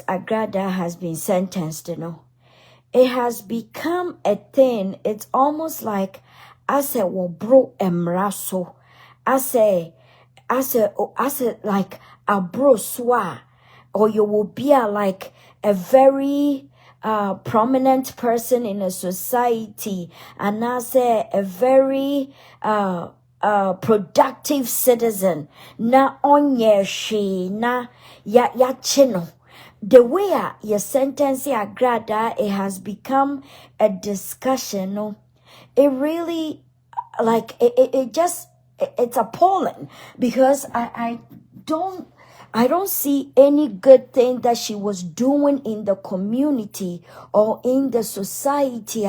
Agrada has been sentenced, it has become a thing. It's almost like as a bro emraso, as a like a bro swa, or you will be like a very prominent person in a society, and as a very productive citizen. Na onye she na ya chino. The way your sentence Agrada, it has become a discussion. No, it really it's appalling because I don't see any good thing that she was doing in the community or in the society.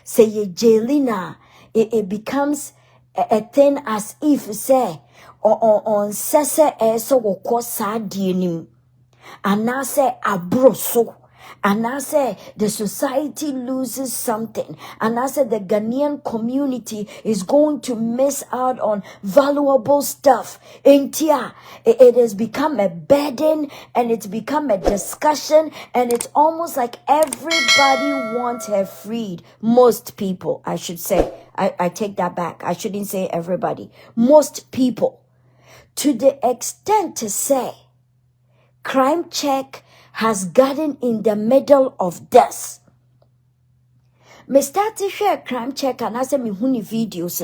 Say Jelina, it becomes a thing as if say on sese eso woko sadienim. And I say abroso. And I say the society loses something. And I say the Ghanaian community is going to miss out on valuable stuff. Intia, it has become a burden and it's become a discussion. And it's almost like everybody wants her freed. Most people, I should say. I take that back. I shouldn't say everybody. Most people. To the extent to say, Crime Check has gotten in the middle of this. Me start to share Crime Check and I say me huni videos,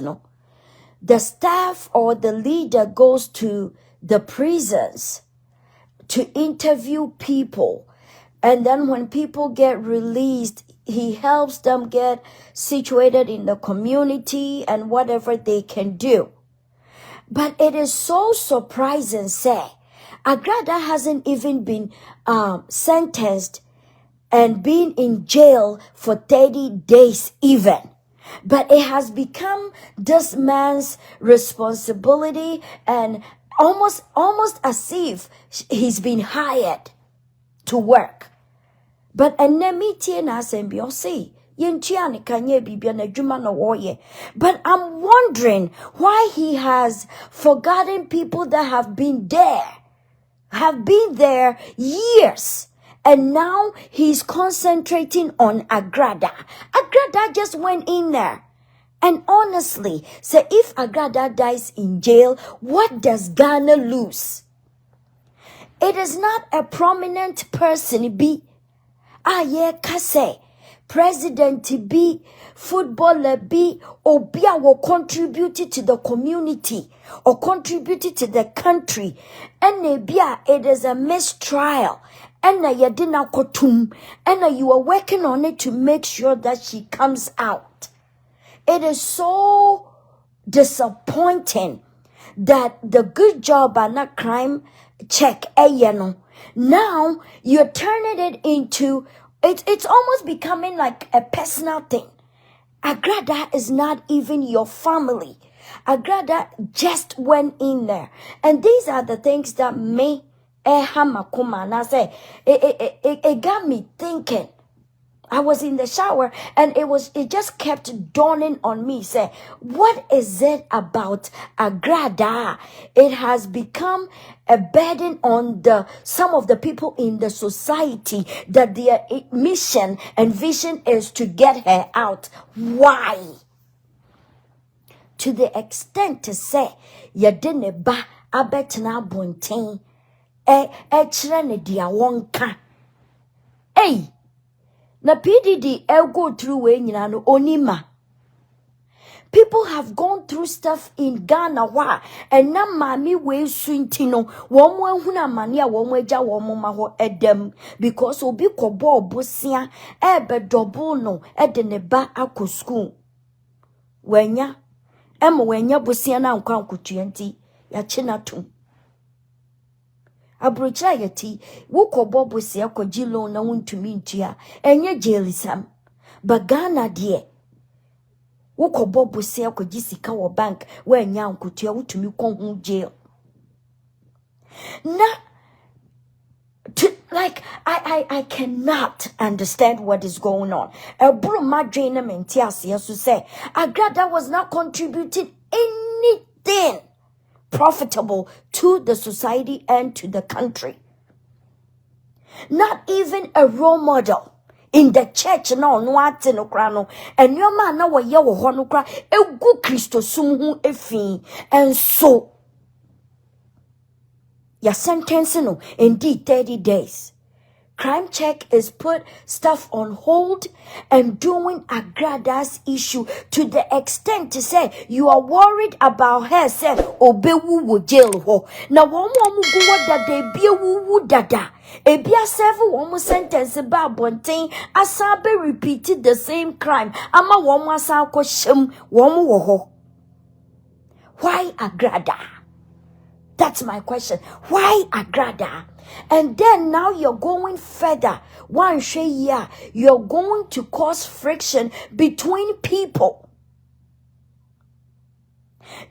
The staff or the leader goes to the prisons to interview people. And then when people get released, he helps them get situated in the community and whatever they can do. But it is so surprising, say, Agrada hasn't even been sentenced and been in jail for 30 days even. But it has become this man's responsibility and almost as if he's been hired to work. But enemity na symbiosis. But I'm wondering why he has forgotten people that have been there years, and now he's concentrating on Agrada. Agrada just went in there. And honestly, say if Agrada dies in jail, what does Ghana lose? It is not a prominent person be. Kase. President be, footballer be, or be will contribute to the community or contribute to the country. And it is a mistrial. And you didn't kotum. And you are working on it to make sure that she comes out. It is so disappointing that the good job by not Crime Check now you're turning it into it's almost becoming like a personal thing. Agrada is not even your family. Agrada just went in there. And these are the things that me hamakuma. And I say it got me thinking. I was in the shower and it just kept dawning on me. Say, what is it about Agrada? It has become a burden on some of the people in the society that their mission and vision is to get her out. Why? To the extent to say, ya didn't ba abetna bunting chrene dia wonka. Hey! Na PDD go through when onima. People have gone through stuff in Ghana and na mami we swintino wonwe huna mania wonwe ja wonma ho edem because obi kobo obosia ebe double no edene ba akọ school wenya bosia na nkwa nkotuanti ya chinatum abrocha yati wukobo bosia kogilo na wuntumi ntua enye jelisam bagana de wukobo bosia kogisika wo bank wenya nkotua wutumi konhu jail na I cannot understand what is going on. Say Agrada was not contributing anything profitable to the society and to the country. Not even a role model. In the church no ate no kra no enwoma na wo ye wo ho no kra egu Kristo sum hu efi and so your sentence no indeed 30 days. Crime Check is put stuff on hold and doing Agrada's issue to the extent to say you are worried about her say obewu wo jail ho na wo mo go dada bia wu dada ebia serve wo sentence ba bonten asabe repeated the same crime ama wo asa ko shem wo wo ho. Why Agrada? That's my question. Why Agrada? And then now you're going further. One year, you're going to cause friction between people.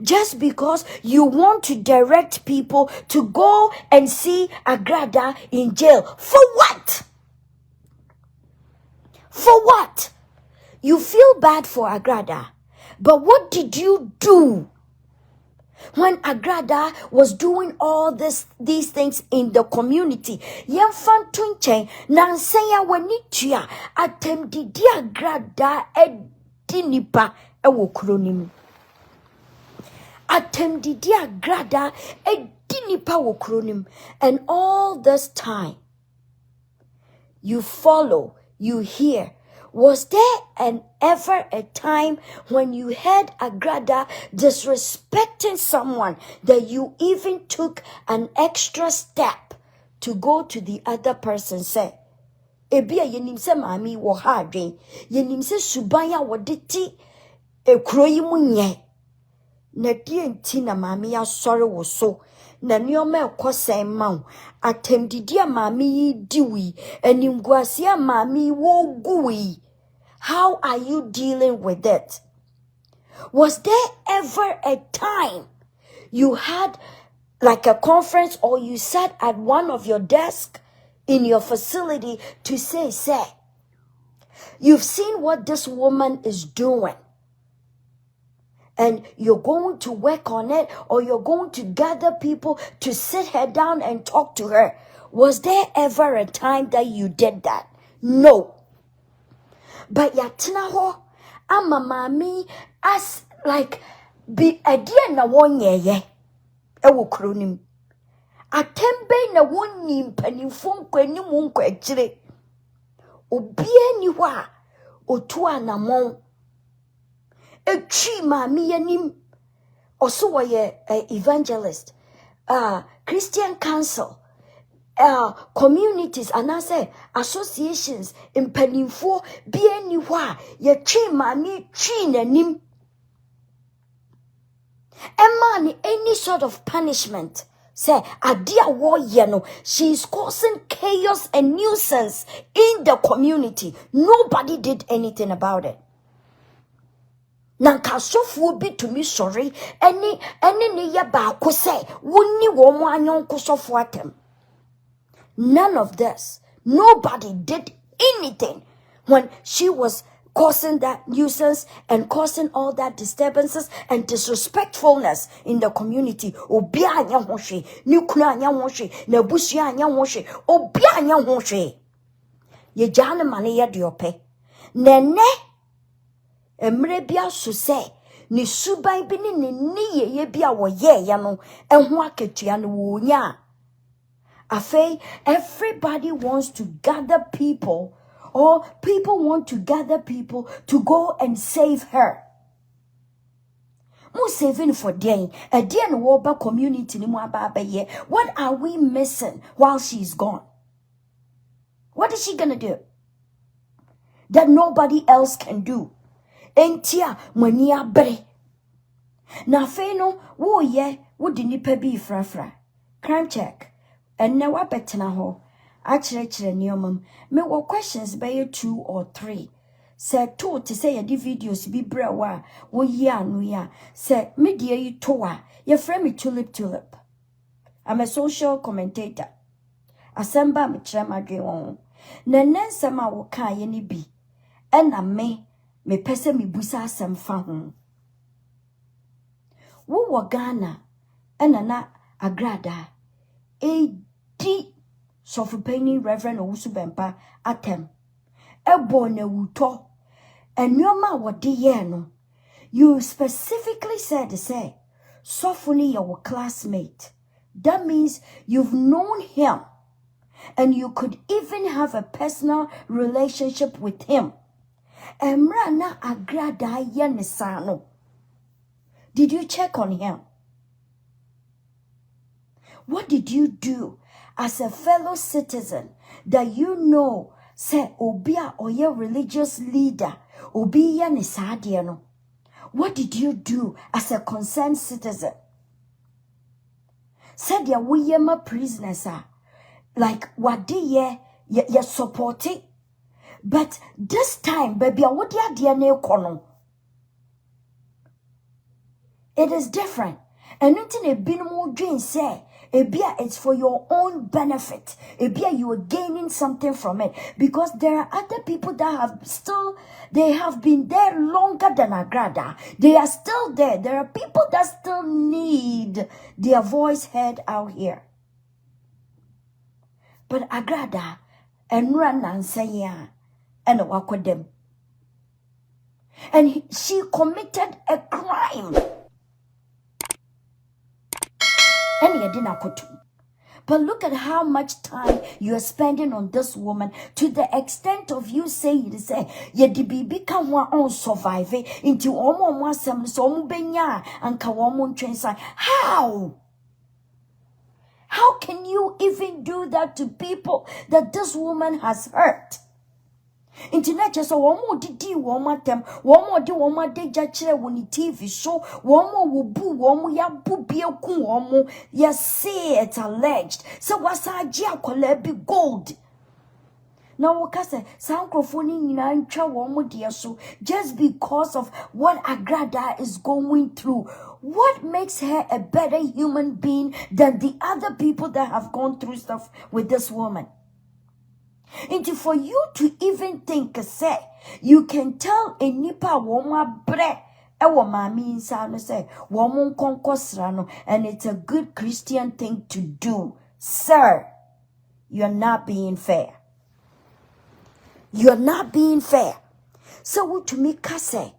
Just because you want to direct people to go and see Agrada in jail. For what? For what? You feel bad for Agrada. But what did you do? When Agrada was doing all these things in the community, Yemfan Twinchen, Nansaya Wanitia, Atem Didi Agrada Edinipa Ewokronim. Atem Didi Agrada Edinipa Wokronim. And all this time, you follow, you hear. Was there ever a time when you heard Agrada disrespecting someone that you even took an extra step to go to the other person say, Ebia yenim se mami wo ha adwen, yenim se subanya wodeti ekroyi munye. Na die enti na mami ya sori wo so. Na nioma ekose ma atemdidi mami diwi enimguase mami wo guwi. How are you dealing with it? Was there ever a time you had like a conference or you sat at one of your desks in your facility to say, you've seen what this woman is doing and you're going to work on it, or you're going to gather people to sit her down and talk to her? Was there ever a time that you did that? No. But yatina ho ama mami as like be idea na wonye ye ewo kronim atembe na wonni mpanimfo nkwanim nkwa agire obie ni ho a otu anamon etwi mami yanim oso wo ye evangelist Christian Council communities and I say associations in Penifo be anywhere ye chi mami chi nanim emani any sort of punishment say adia war yeno she is causing chaos and nuisance in the community. Nobody did anything about it. Nanka sofu bi to me sorry any ne ya ba ko say wonni wo mo anyon ko sofu atem. None of this. Nobody did anything when she was causing that nuisance and causing all that disturbances and disrespectfulness in the community. Obia anya hoshe, nukuna anya hoshe, nebushi anya hoshe, obia anya hoshe. Ye jana mani ya diope. Nene, emrebia su se, ni subai bini ni ye bia wo ye yano, enhwa ketia no wunya. Afei, everybody wants to gather people, or people want to gather people to go and save her. Mo saving for day, a dear and woba community ni mo ababa ye. What are we missing while she's gone? What is she gonna do that nobody else can do? Entia mania bre. Na fe no wo ye wo di nipa bi frafra. Crime check. And now I betena ho. Actually, neomum. Me wo questions by 2 or 3. Say 2 to say the videos be brewa. Wo ya no ya. Say me dear you toa. Your friend me tulip. I'm a social commentator. Asemba me chema dwon. Na nansama wo kan ye ni bi. Na me pese me busa asem fa ho. Wo Ghana na Agrada. Edi So for penny Reverend Osubempa atem. Ebone wuto. And yoma wadi you specifically said to say, Sophony your classmate. That means you've known him. And you could even have a personal relationship with him. Emrana Agrada Yenisano. Did you check on him? What did you do as a fellow citizen that you know, say, Obia or your religious leader, Obia Nisadiano? What did you do as a concerned citizen? Said ya we ma prisoners are like what ye support it. But this time, baby, what ya DNA kono? It is different. And nothing a bit more dream say. Ebia, it's for your own benefit. Ebia, you are gaining something from it. Because there are other people that they have been there longer than Agrada. They are still there. There are people that still need their voice heard out here. But Agrada, and run and say, and walk with them. And she committed a crime. But look at how much time you are spending on this woman, to the extent of you saying, "Ye di bibi can one survive into omo some benya and kawamon transa." How can you even do that to people that this woman has hurt? Internet just a woman did woman them, woman do woman de jachere when TV show, woman will boo woman ya boo be a woman, ya say it's alleged. So what's a jia be gold? Now what can say Sancrophone in an woman dear so just because of what Agrada is going through. What makes her a better human being than the other people that have gone through stuff with this woman? And for you to even think, say, you can tell a nipa woman bre, a woman means, say, woman konkosrano, and it's a good Christian thing to do. Sir, you're not being fair. You're not being fair. So what to me say,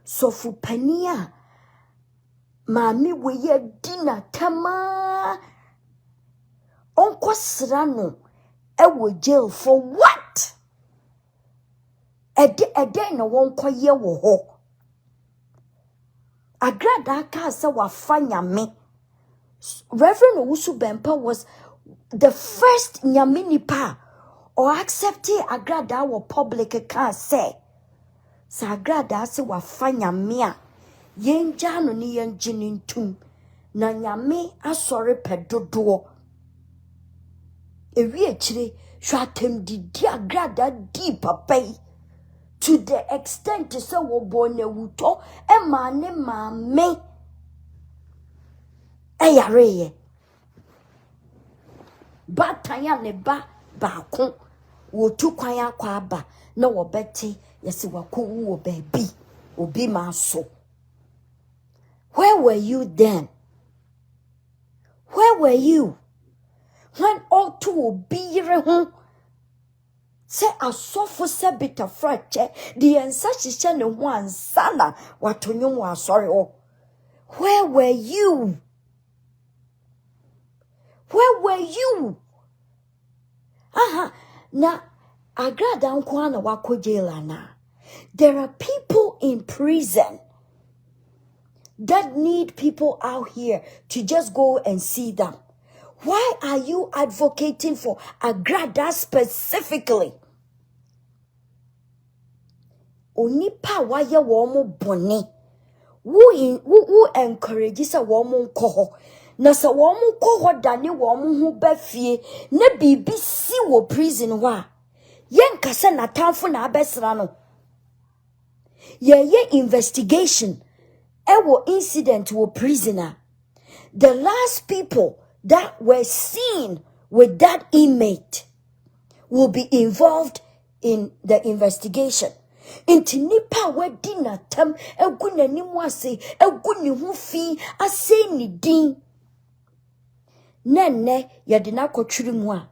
so for pania, mami we ye dinner tama, onkosrano. I will jail for what? A day no one kwa ye wo ho. Agrada ka sa wa fanya me. Reverend Osubempa was the first nyaminipa or accepting Agrada wo public ka say. Sa Agrada se wa fanya mea. Yen jano ni yen jinintum. Na nyame asore pedodo. Ewie chire shwatem di Agrada deep pay to the extent to say wo bone wuto e ma ne ma me e yare ba tanya ne ba ko wo tu kwan akwa aba na wo beti yesi wako wo baby obi ma so. Where were you then? Where were you when all two be home? Say a soft sabit of fracture, the ancestral no one sana, what to know was sorry. Oh, where were you? Where were you? Now, Agrada Nkwana wako jail na. There are people in prison that need people out here to just go and see them. Why are you advocating for Agrada specifically? Onipa waye womo boni. Who encourages a woman koho. Na sa woman koho dani woman who befie. Ne bibi si wo prison wa. Yen kase na tanfu na abesrano. Ye investigation. Ewo incident wo prisoner. The last people that were seen with that inmate will be involved in the investigation. Inti nipa wedi na tam egu n'animu ase egu ni ho fi ase ni din nenne yede na kotwiri mu a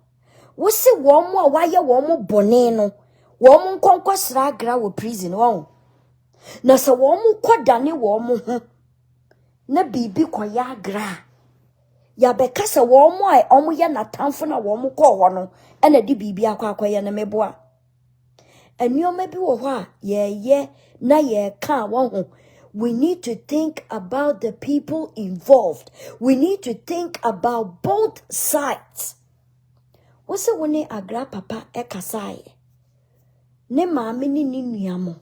Wo se wo mo a waye wo mo bone no wo mo nkonkosra agra wo prison wo na se wo mo kodane wo mo ho na bibi koya agra ya bekasa wo mo a omo ye natamfo na wo mo ko ho no ena di bibi akwakoye na meboa enioma bi wo ho a ye na ye ka wo ho. We need to think about the people involved. We need to think about both sides. Wose woni agra papa ekasaye ne maame ni nuamo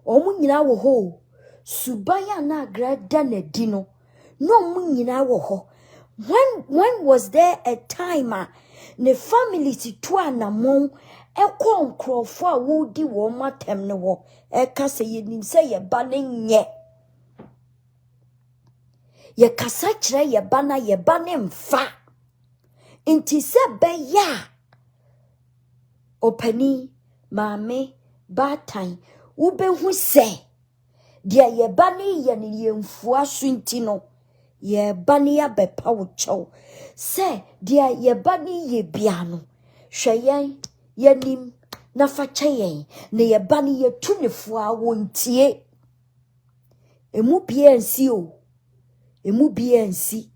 omu nyina wo ho subaya na agra da na di no omu nyina wo ho. When was there a time ne family situ anamon ekọ nkrofo a wo di wo matem ne wo ekasa yenim se ye ba ne nye ye kasa kire ye ba na ye ba ne mfa inti se be ya opani maame batan wo be hu se dia ye ba ne ye ne ye mfu aso nti no ye ba ne ya be pa wo chow se dia ye ba ne ye bia no hweyen yanim na fa cheyen ne ye ba ne ye tu ne fu a wo ntie emu bia nsi o emu bia nsi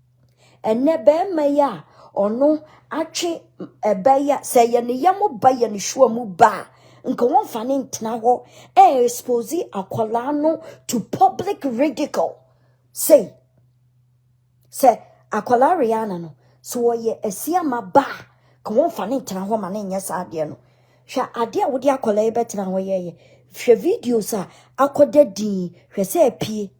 enne be ma ya ono atwe ebe ya se ye ne ye mo ba ye ne hwo mu ba nka won fa ne ntena ho expose akwala no to public ridicule say akwala riana no so ye asia ma ba ka won fa ne ntena ho ma ne nya sa ade no hwa ade a wodi akwala e betena ho ye hwe videos a akoda din hwe se apie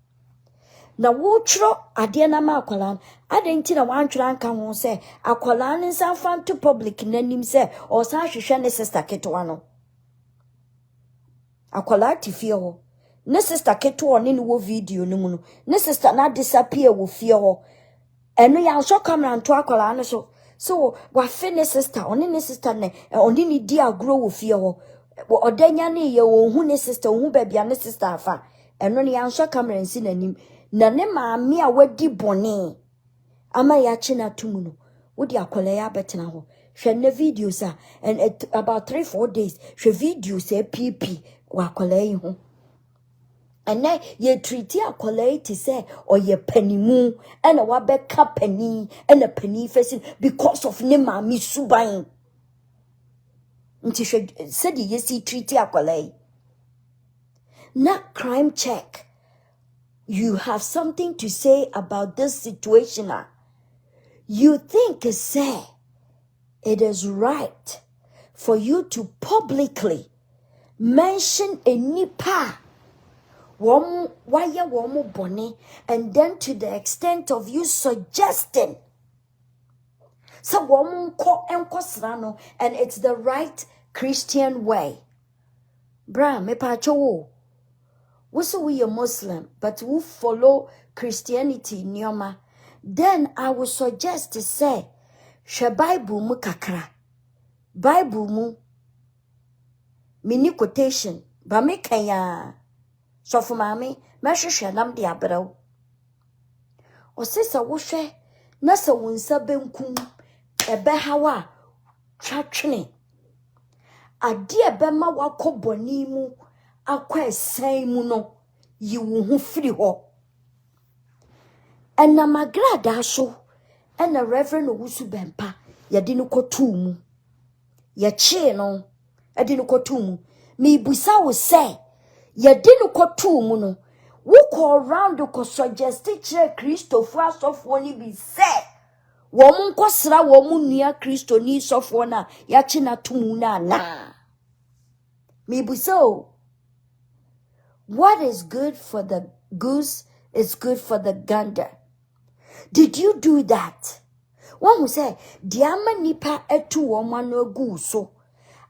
na wo tro ade na ma akwala ade nti na wan tro anka ho se akwala ne san fan to public nanim se o san hwehwe ne sister ketwa no akwala tifie ho ne sister ketwa ne wo video no mu no ne sister na disappear wo fie ho eno ya so camera nto akwala no so wa fe ne sister oni ne sister ne oni ni di agro wo fie ho odanya ne ye wo hu ne sister hu ba bia ne sister afa eno ne ya so camera nsi nanim na ne maami a wadi bone ama ya chi na tumu no wodi akwala ya betena ho hwe ne videos and about 3-4 days hwe videos pp wa akwala yi ho and na ye treat akwala ti say or ye panimu and wa be kapani and a penny facing because of ne maami suban nti hwe said ye see treat akwala na crime check. You have something to say about this situation. You think say it is right for you to publicly mention a nipa waya womo bone and then to the extent of you suggesting so womo ko enkosrano and it's the right Christian way. Bra me pa cho we a Muslim, but we follow Christianity nyoma. Then I would suggest to say, she Bible mu kakra. Bible mu mini quotation. Ba me kaya. So for mami, me she nam di abrao. O sisa wo hwe na sa wonsa benkum ebe hawa twatwene. Ade ebe ma wakoboni mu akwa sai mu no yi wo hu firi ho ena Agrada so ena Reverend Owusu Bempa yade no kotu mu ye che no ade no kotu mu me busa wo say yade no kotu mu no wo ko around ko suggest che Christopher asofo ni bi say wo mu nkosra wo mu nua Christo ni sofo na ya che na tumu na me busa what is good for the goose is good for the gander. Did you do that? One who say, Diama nipa etu woman no guso.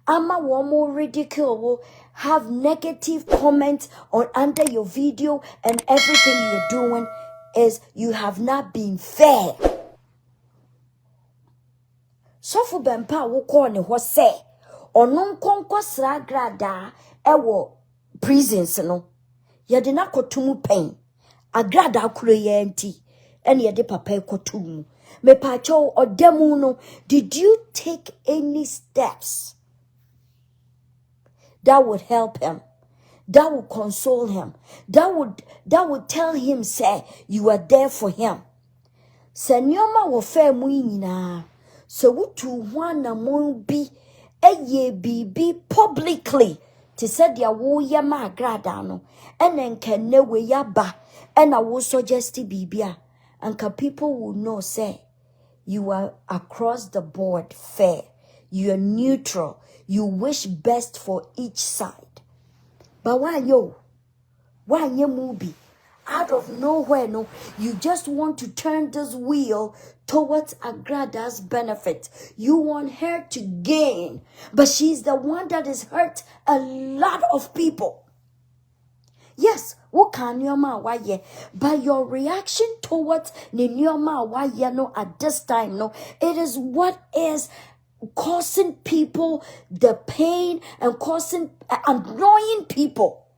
Ama womo ridicule have negative comments on under your video and everything you're doing is you have not been fair. So for Bempa wo call ne ho say, onon konko sra Agrada ewo prisons no. Yadina kotumu pain. Agrada kuro ye enti. Eni yade papa kotumu. Me pacho or demuno, did you take any steps that would help him? That would console him. That would tell him, say, you are there for him. Se nyoma wo fe mu nyina. So wutu hwana mo bi eye bibi publicly. Te said ya wo ye ma Agrada no. Ene nkene we ya ba. Ena wo suggest bibia. Anka people will know, say, you are across the board fair. You are neutral. You wish best for each side. But why you movie? Out of nowhere, no, you just want to turn this wheel towards Agrada's benefit. You want her to gain, but she's the one that has hurt a lot of people. Yes, what can your ma why? But your reaction towards Ninyoma why no at this time, no, it is what is causing people the pain and annoying people.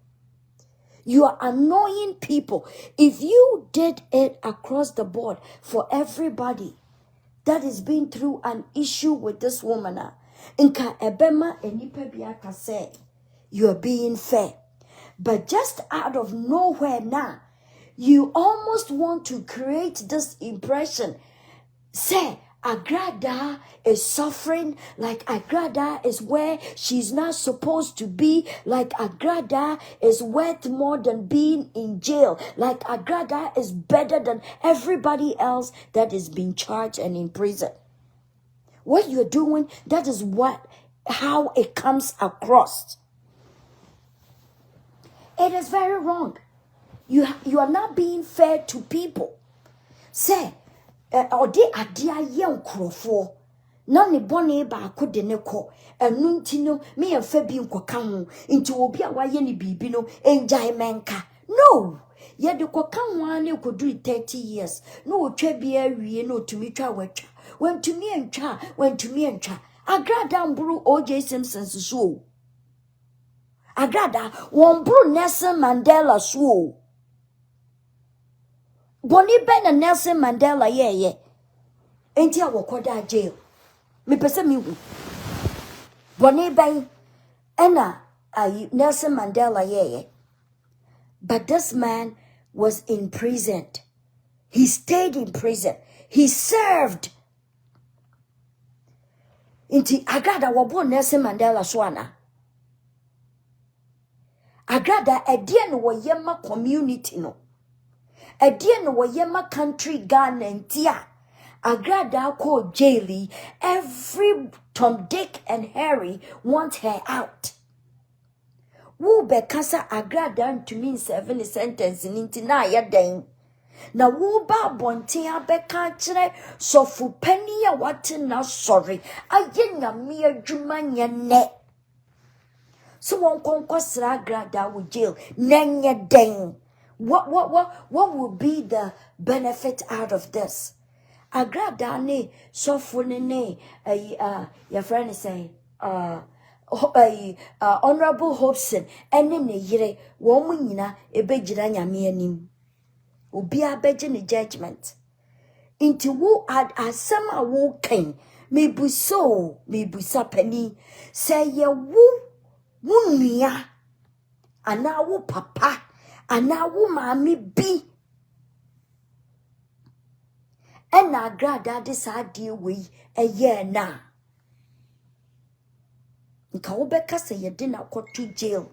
You are annoying people. If you did it across the board for everybody that is being through an issue with this woman, inka ebema enipa biaka say you are being fair. But just out of nowhere now, you almost want to create this impression. Say, Agrada is suffering, like Agrada is where she's not supposed to be, like Agrada is worth more than being in jail, like Agrada is better than everybody else that is being charged and in prison. What you're doing, that is how it comes across. It is very wrong. You are not being fair to people. Say, odi adia ye nkrofo na ne bone ba akode ne ko enu ntino me ye fa bi nkoka ho nti obi a waye ne bibi no enjai menka. No, ye de koka ho ane koduri 30 years no otwa bi awie no otumi twa watwa wantumi entwa Agrada mburu OJ Simpson so Agrada wonburu Nelson Mandela so Boni ben and Nelson Mandela ye. Ain't ya wakoda jail? Me pese mi wu. Boni ben Nelson Mandela ye. But this man was in prison. He stayed in prison. He served. Inti Agrada wabo Nelson Mandela swana. Agrada edian wo yema community no. Edian wo yema country Ghana ntia. Agrada ko jaili. Every Tom, Dick, and Harry want her out. Wu be kasa Agrada to mean 7 sentence in intina ya den. Na wu ba bontin abeka kire sofu penny ya wate na sorry. Aye nyame adwuma ne. So won konkwasra Agrada wu jail nenye den. What would be the benefit out of this? Agrada ne sofu ne your friend is saying Honorable Hobson ene ne yire wo mu nyina ebegira nyame anim. Obi abeje ne judgment. Inti wo asem a wo kan mebusa pani say ye wo nua ana wo papa ana wo maami bi ena Agrada de saadie we eye na nka wo beka say ye de na kotu jail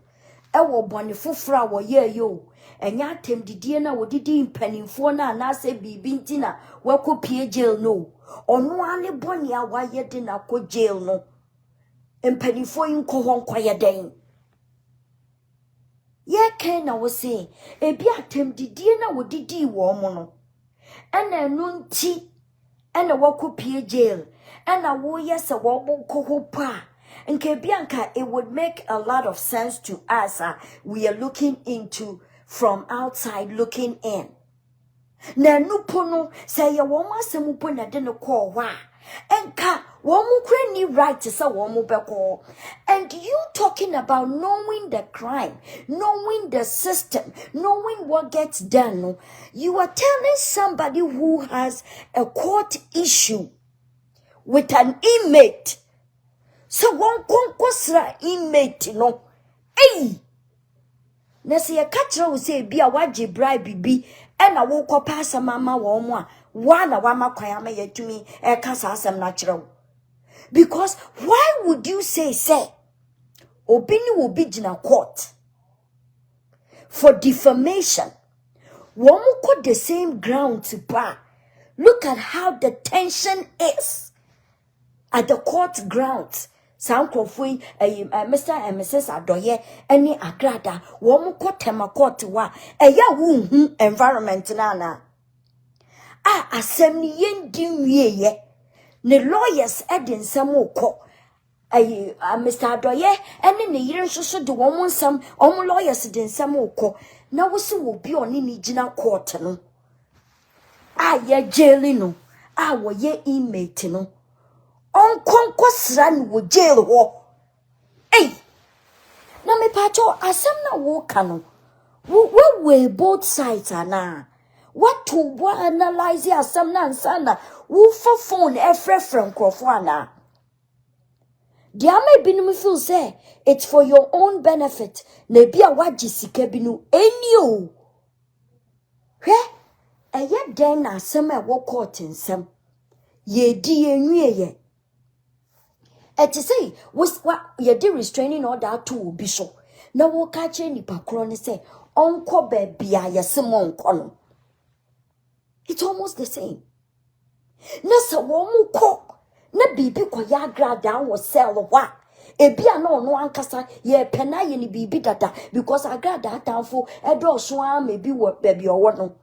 ewo bone fofora wo ye yo enya atem didie na wodidi mpanimfo na na se bibi ntina wakopie jail no ono ane bone a waye de na ko jail no mpanimfo nko ho nkoye den ye ken na wo se ebi atem didie na wodidi wo mo no ena enu nti ena wakopie jail ena wo yesa wo ko ho pa. Nke bianca, it would make a lot of sense to us. We are looking into from outside looking in. Na nupono say ya woma semupo na de no ko wa Enka womu kweni right to say womu beko. And you talking about knowing the crime, knowing the system, knowing what gets done. No? You are telling somebody who has a court issue with an inmate. So one konkosra inmate no. Hey! Nasi ya kachra use bia waje bribe bi ena wo kopa asama wo mo a wana wama kwayama yetumi e kasa asem na kire. Because why would you say obini will be in a court for defamation? Womu ko the same ground to bar. Look at how the tension is at the court grounds. Sankrofui Mr and Mrs Adoye any Agrada womu ko tema court wa eya wu environment na asem ni yendi wieye ne lawyers edin nsam ko Mr Adoye any ne yire nso de womu nsam omu lawyers de nsam ko na wo se wo bi oni ni gina court no ye jail no wo ye inmate no on konkosra ni wo jail ho. Hey, na me pacho asem na wo ka no we both sides ana what to analyze asem na nsana wo for phone from krofana. Dia me binu feel say it's for your own benefit na bia waji sika binu enio hwe eye den na asem e wo court nsem ye di enwie ye. To say was what you did restraining order to be so. Now we'll catch any pacron say, Uncle baby, I Simon Colonel. It's almost the same. Nessa woman cook, na bibi ko ya Agrada was sell what. E bia no ankasa ye pena ye ni bibi dada because Agrada tanfo edo so am maybe what baby or no.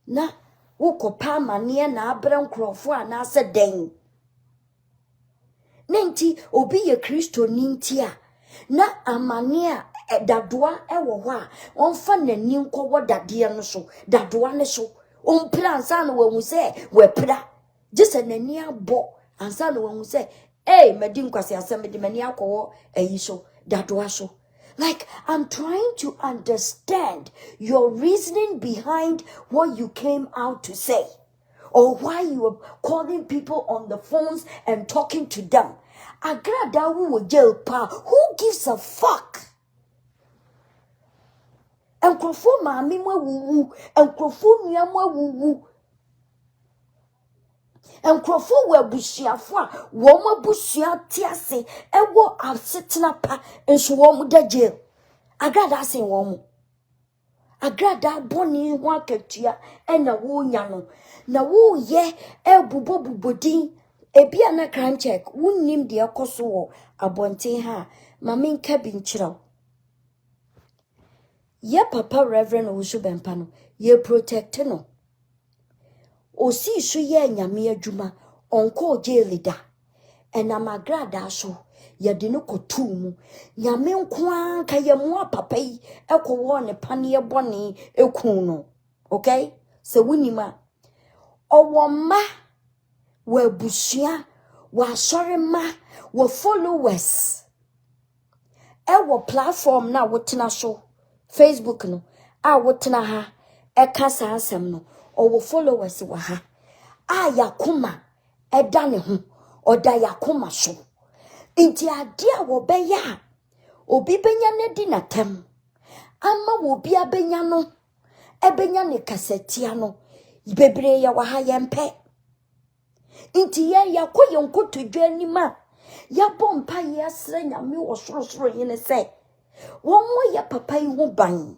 Na wo ko pa mane na abran krofo ana se den. Nenti obi ye Kristo nintia na amania dadoa ewo ho a onfa nani nkowo dade no so dadoa ne so on plan san wo hu se we pra jese nani abo ansa no wo hu se medi nkwase asem de mani akowo ayi so dadoa so. Like, I'm trying to understand your reasoning behind what you came out to say. Or why you were calling people on the phones and talking to them. Agrada will jail pa. Who gives a fuck? And krofo mami mwe wuwu. And krofo nuya mwe wuwu. And krofo we bushia fwa. Woma bushia tiase. Ewo absitina pa. And so womu da jail. Agrada se womu. Agrada boni waketia. Ena wu nyano. Na wo ye bubodin ebia na crime check wunnim de akoso wo abonten ha mame nka bi nkyiraw ye papa reverend Osu Bempa no ye protect no osi so ye nyame adwuma onko jail da enamagrada so ye de no kotu mu nyame nko an ka ye mo papa yi ekowo ne pane bone ekun no. Okay, so wunima Owoma we bushia wa sorry ma we followers ewo platform na wotena so Facebook no wotena ha kasa asem no owo followers wa ha yakuma eda ne ho oda yakuma so inti ade a wo beya obi benya ne di natam ama wo bi abenya no ebenya ne kasetia no bebre ya wa ha yempe inti ya yakoye nkoto dwanima ya bompa ya sra nyame wo sorosoro yene se wonwo ya papa yi ho ban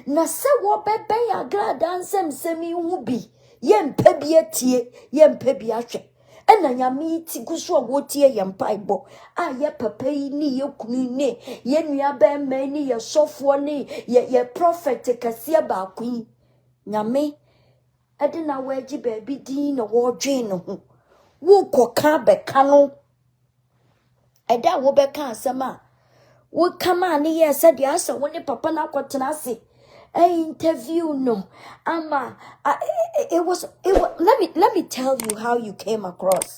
na se wo bebe ya Agrada nsem hu bi yempe bi atie yempe bi ahwe ena nyame ti guso wo tie yempa ibo ya papa yi ni ye kunu ne ye nua be ma ni ye sofo ni ye prophet kasia ba kun nyame edina waji baby din na wo dwen no ho wo koka beka no eda wo beka asema wo kama ni ye said ya asa wo ne papa na kwotena ase interview no ama it was let me tell you how you came across.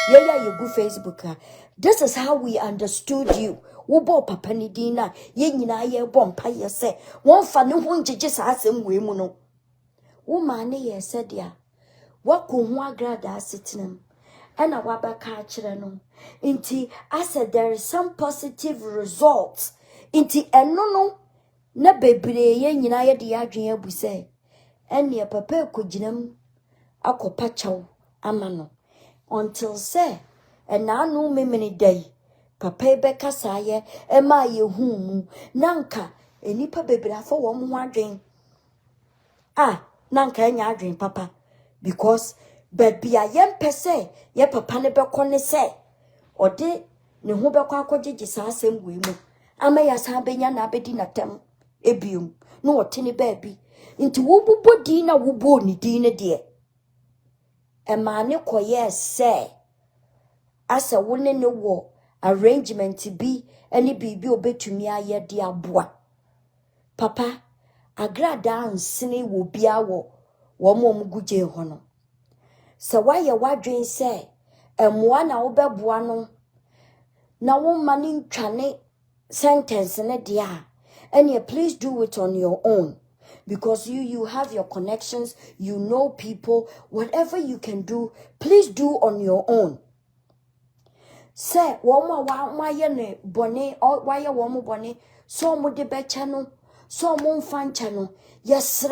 Yeah, you go Facebook. This is how we understood you. Wo bo papa ni dina ye nyina ye bo mpa ye se won fa ne ho ngege sa asem we mu no. Wo ma ne ye se dia. Wa ko ho Agrada asitinem. Ena wa ba ka kire no. Inti I said there is some positive results. Inti eno no na bebre ye nyina ye de adwen abu se. Ene papa ko ginam akopa chaw amano until say and na no memini day papa be kasa ye e ma ye hu mu nanka enipa bebre afọ wo mo adwen nanka enya adwen papa because baby a yem pese ye papa ne be kone se ode ne ho be kwa akogege sa asem we mu ama ya sa benya na abedi natem ebium no wote ne baby nti wo bubo di na wo bo ni di ne de Emane koye se asa wone ne wo arrangement bi eni bibi obetumi aye de aboa papa Agrada nsene wo bia wo mo guje ho no se waye wadwen se emoa na wo beboa no na wo mani ntwane sentence ne de eni please do it on your own. Because you have your connections, you know people, whatever you can do, please do on your own. Say, why ye bone or why ye woman bone, so mo de channel, so mon fan channel, yes,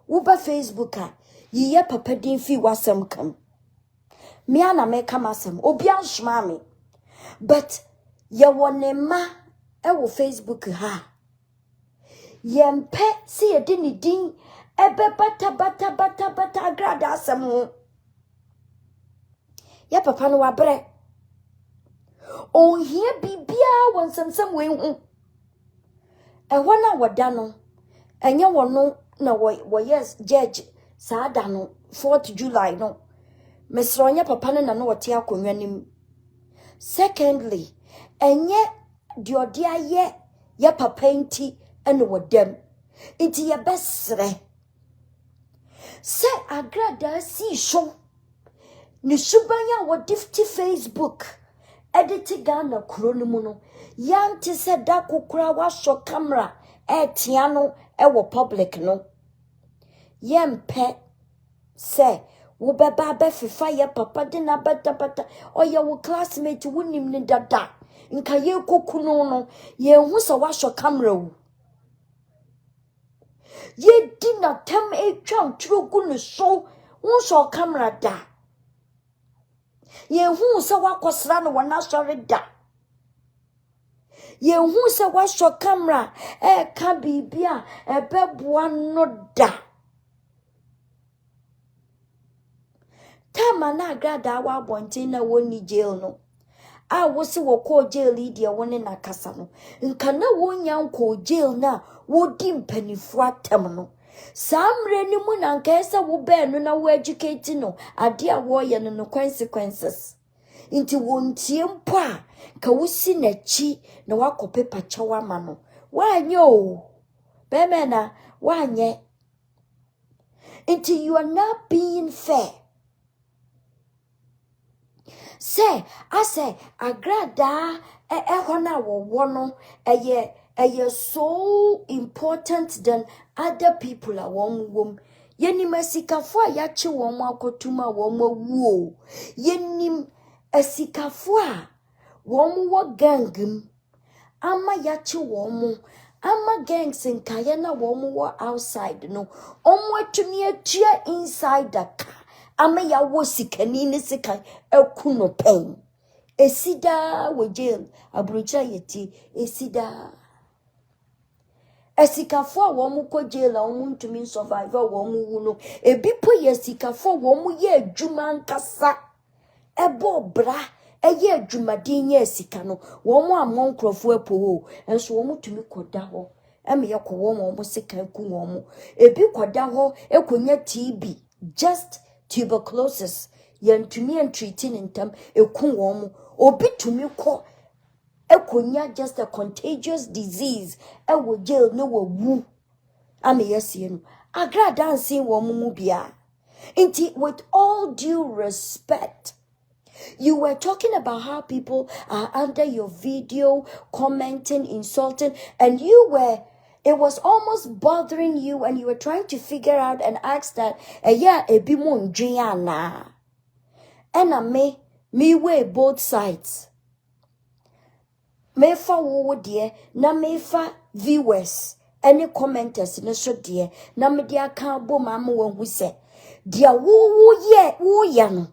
uba Facebooka, ye papa din fi wasam come. Miana me come asem, obian shmami. But ye one ma ewo Facebook ha. Yempe si edini din ebe bata Agrada asem ya papa no wabre on here bibia won samsam we hu e wona wada no enye wono na wo yes judge saa da no 4th July no mesronya papa no na no wote akonwa nim. Secondly enye diodia ye ya papa nti ene wodam inti ye besre se Agrada si show ni subanya wo difti Facebook edit Ghana kronu mu no yanti se da kokura wa sho camera etia no wo public no yempe se wo beba be fifa ye papa de na bata oye wo classmate wunim ni dada nka ye kokunu no ye hu se wa sho camera wu ye dina tem etwa tru gunu so won camera da ye hu se wakosra no wona sori da ye hu se wa camera ka bibia beboa no da tama na Agrada wa bontin na woni jail no wo se wo ko jail dia woni na kasa no nka na wonya nko jail na wodi mpanifu atem no samre ni mu na nka ese wo be no na wo educate no ade a wo ye no consequences inti wontie mpo a ka wosi na chi na wakope pachawa ma no wanye o be me na wanye inti you are not being fair. Say, I say, Agrada, hona wono, eye so important than other people a wom. Yenim esikafo yachi womo akotuma womo wo. Yenim esikafo a womo wo gangum. Ama yachi womo. Ama gangs nkaya na womo wo outside no. Omo atumi atua inside the car. Ama ya wo sikani ne sika ekuno pen esida wo jail abrocha yeti esida esikafo wo mu ko jail a wo ntumi survive wo mu wu no ebipo yesikafo wo mu ye adwuma nkasa ebo bra eye adwumadin ye esika no wo mu amon krofo epo enso wo mu tumi koda ho eme ye ko wo mu sika eku wo mu ebi koda ho ekonya TB just tuberculosis yantumi and treating in term eku womu obi tumi ko ekonya just a contagious disease wo jail no wo wu ame yesi no Agrada nsin wo mu bia With all due respect, you were talking about how people are under your video, commenting, insulting, and it was almost bothering you, and you were trying to figure out and ask that, yeah, ebi mo ndwin na. And me weigh both sides. Me fa wo dear, na me fa viewers, any commenters no so dear, na me dia kan bo ma mo won hu se. Dia wo ye no.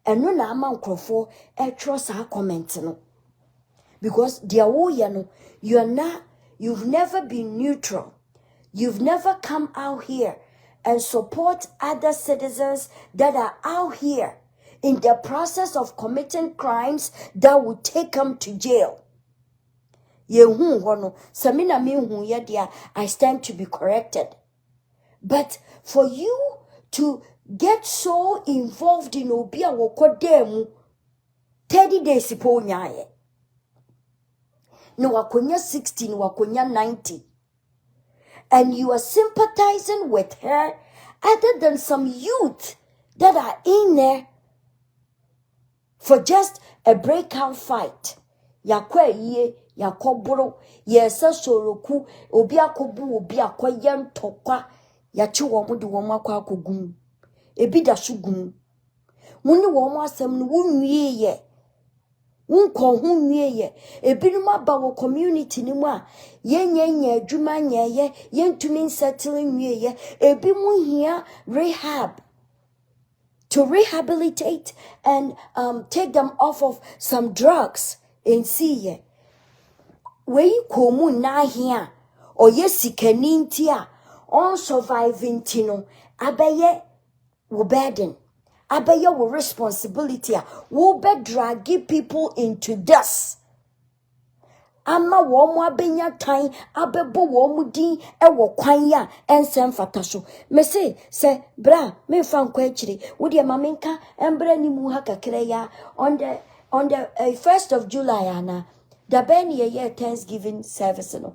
Eno na ama nkrofo e trust our comment no. Because dia wo ye no, you've never been neutral. You've never come out here and support other citizens that are out here in the process of committing crimes that would take them to jail. I stand to be corrected. But for you to get so involved in obia wokodemu 30 days ipo nyaye. No wakonya 16, wakonya 90. And you are sympathizing with her other than some youth that are in there for just a breakout fight. Yakwe ye, yakoboro, yesa soroku, obia kobu, obia kwa yan tokwa, yachi wamudu wamakwa kugum. Ebida sugum. Muni wama semnu unye ye. Unko hunye ye. Ebinuma bawo community ni mwa. Ye juma nye ye tumin settling ye. Ebimu here rehab. To rehabilitate and take them off of some drugs. And see ye. We komu na here. O ye sikenintia. On surviving tino. Abeye wo burden. Abeye wo responsibility. Wo be dragi people into this. Ama womu abenya time. Abebo womu din. Ewo kwanya. Ensem fataso. Me se bra. Me fan kwechiri. Wodi maminka. Embre ni muha kakreya. On the 1st of July, Anna, the Ben ye Thanksgiving service. No,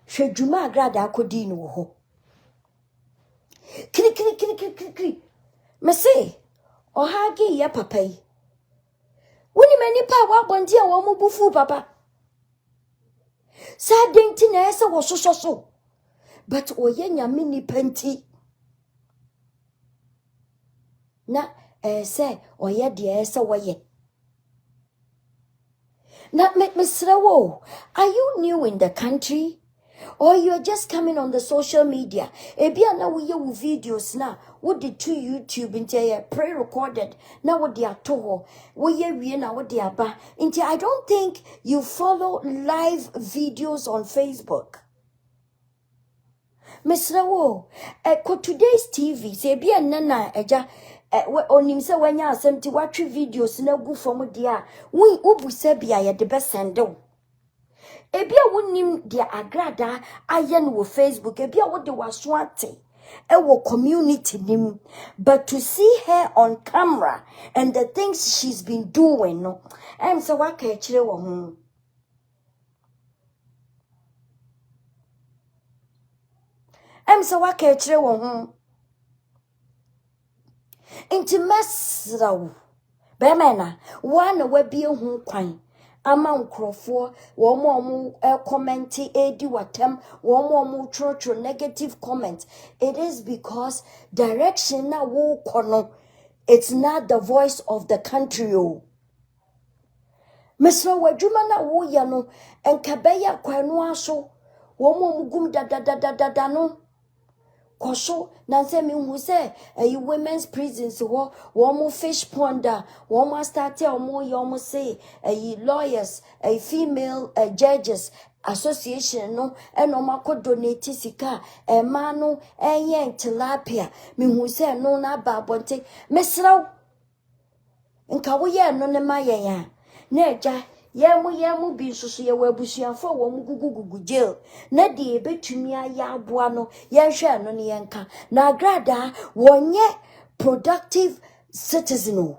she Juma Agrada Kodin wo. Kri. Me say, o hagi ye papa. Woni mani pa wa bondi a wo mu bufu papa. Sa denti na ese wo so. But o ye nyame ni penti. Na say o ye de ese wo ye. Now, Mr. Wo, are you new in the country? Or you're just coming on the social media? Ebia na we videos na. What did to YouTube into pre-recorded? Now what they are told. We na what they are ba. Into I don't think you follow live videos on Facebook. Mr. Wo, today's TV, say ebia nana eja. Onim se wanya asem ti watwe videos na gu fom dia wi obuse bia ye de besendo ebia wonim dia agrada aye no Facebook ebia wo de waso ate wo community nim, but to see her on camera and the things she's been doing no em se wa ka kire wo ho Inti mesraw bemena wana wabi hu kwan ama nkrofo wo mo comment edi watem wo mo trotro negative comment. It is because direction na wo kono, it's not the voice of the country. Mesra wadwuma na wo ya no enkabeya kwanu aso wo mo mugum da no Kosho nanse mi hu se women's prisons wo mo fish ponder wo mo start mo yo say lawyers female judges association no eno mako donate sika ma no enye tilapia mi hu se no na ba bonte mesraw nka wo ye no ne maye ya na eja yemu bi nsusu ye wabusuafo wo mu gugugugu jail na de betumi aya aboa no ye hwe no ne yenka na Agrada wonye productive citizen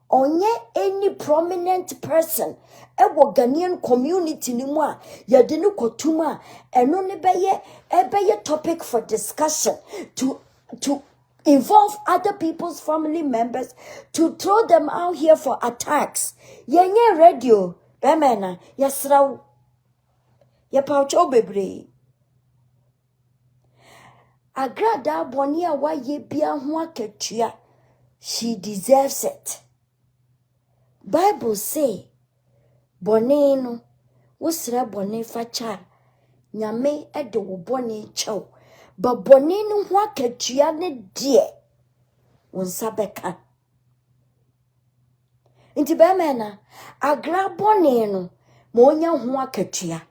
onye any prominent person ewo Ghanaian community ni mu a ye de no kotuma eno ne beye topic for discussion to involve other people's family members to throw them out here for attacks. Yenye radio, bemena, yasraw, yapaucho bebre. Agrada bonia wa ye bia ho akatua. She deserves it. Bible say, bone no, wosra bone facha, nyame ede wo bone chew. But bone no ho akatua ne die, wonsa beka. Inti bemena, agra bone no, monya ho akatua.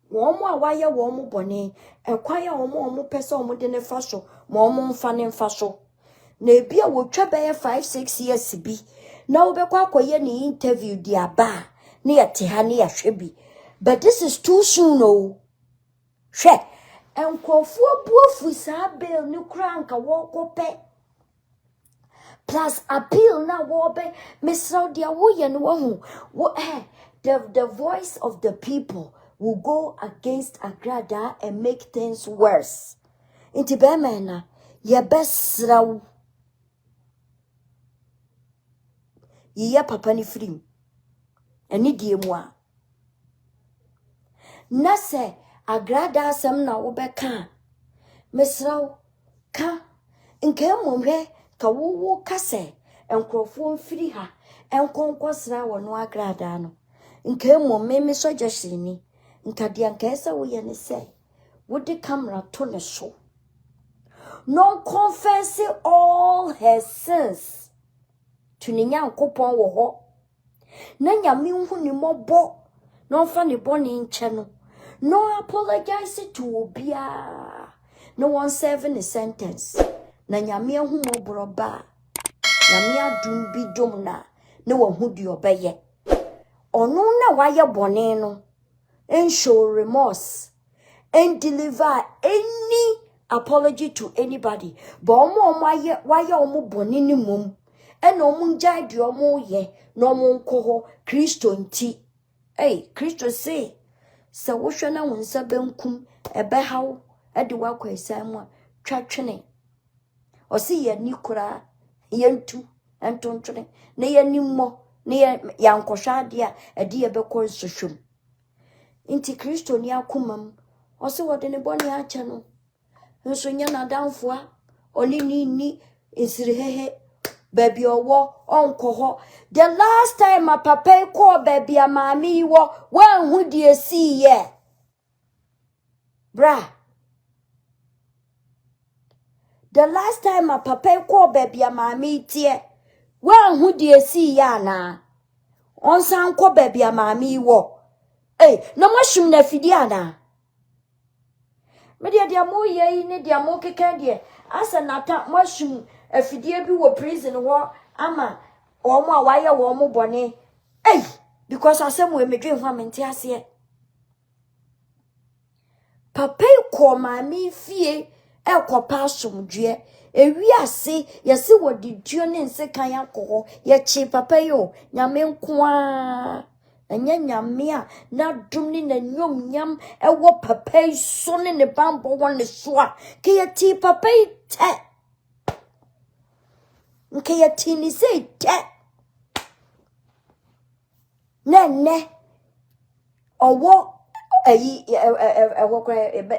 Womo awaya womo bone, ekwaya womo pese womo de ne faso, womo mfa ne mfaso. Na ebia wo twabeye 5-6 years bi. Na obekwa akoye ni interview di aba. Ne yete ha ne yahwe. But this is too soon oh. Hwe, enkofu abuofu sa bill ni kura nka wo kope. Plus appeal na wo be Mr. dia wo ye no wo the voice of the people will go against Agrada and make things worse. Inti bemena ye besra ye papa ni frim eni die mu a na se Agrada asem na wo beka mesraw ka nke momhwe ka wo ka se enkrofo mfiri ha enkonkosra wo no Agrada no nke momme suggestion nka dia nka esa wo ye ne se wo de camera to ne so non confess all her sins to ninya nkopon wo ho na nyame hu ni mobo no fa ne boni nche no no apologize to obia no one serving a sentence na nyame hu mobroba nyame adum bi dom na wo hu di obeye onu na waye boni no and show remorse and deliver any apology to anybody but omo waye omo boni ni mum ena omunjai di omo ye no monko ho Kristo nti Kristo say se wo hwe na wonsa benkum ebe hawo ede wakwa isamu twatwene o se ye nikura ye ntu entontwene na ye nimmo na ye yankwohwa ade a ede ye bekọ nsohwem nti Kristo ni akomam o se wode ne boni ache no nso nya na danfoa oni ni insirihehe baby owo onko the last time my papa call baby amami wo wan hu die see ye bra the last time my papa call baby amami tie wan hu die see ya na onsan ko baby amami wo na mwashim na fidi ana me dia mo ye ni dia mo keka dia asa nata mwashim afidie bi wo prison wo ama omo awaye wo mo bone because asem we medwe ho amenti ase papa ko mami fie ekopa asomdwe ewi ase yesi wo diduo ne nsekan yakọ ye chi papa yo nyame nkoa anya nyame a na dum ni na nyom nyam ewo papa so ne bambo won ne so a ke ye ti papa te nke ya tini say te nene owo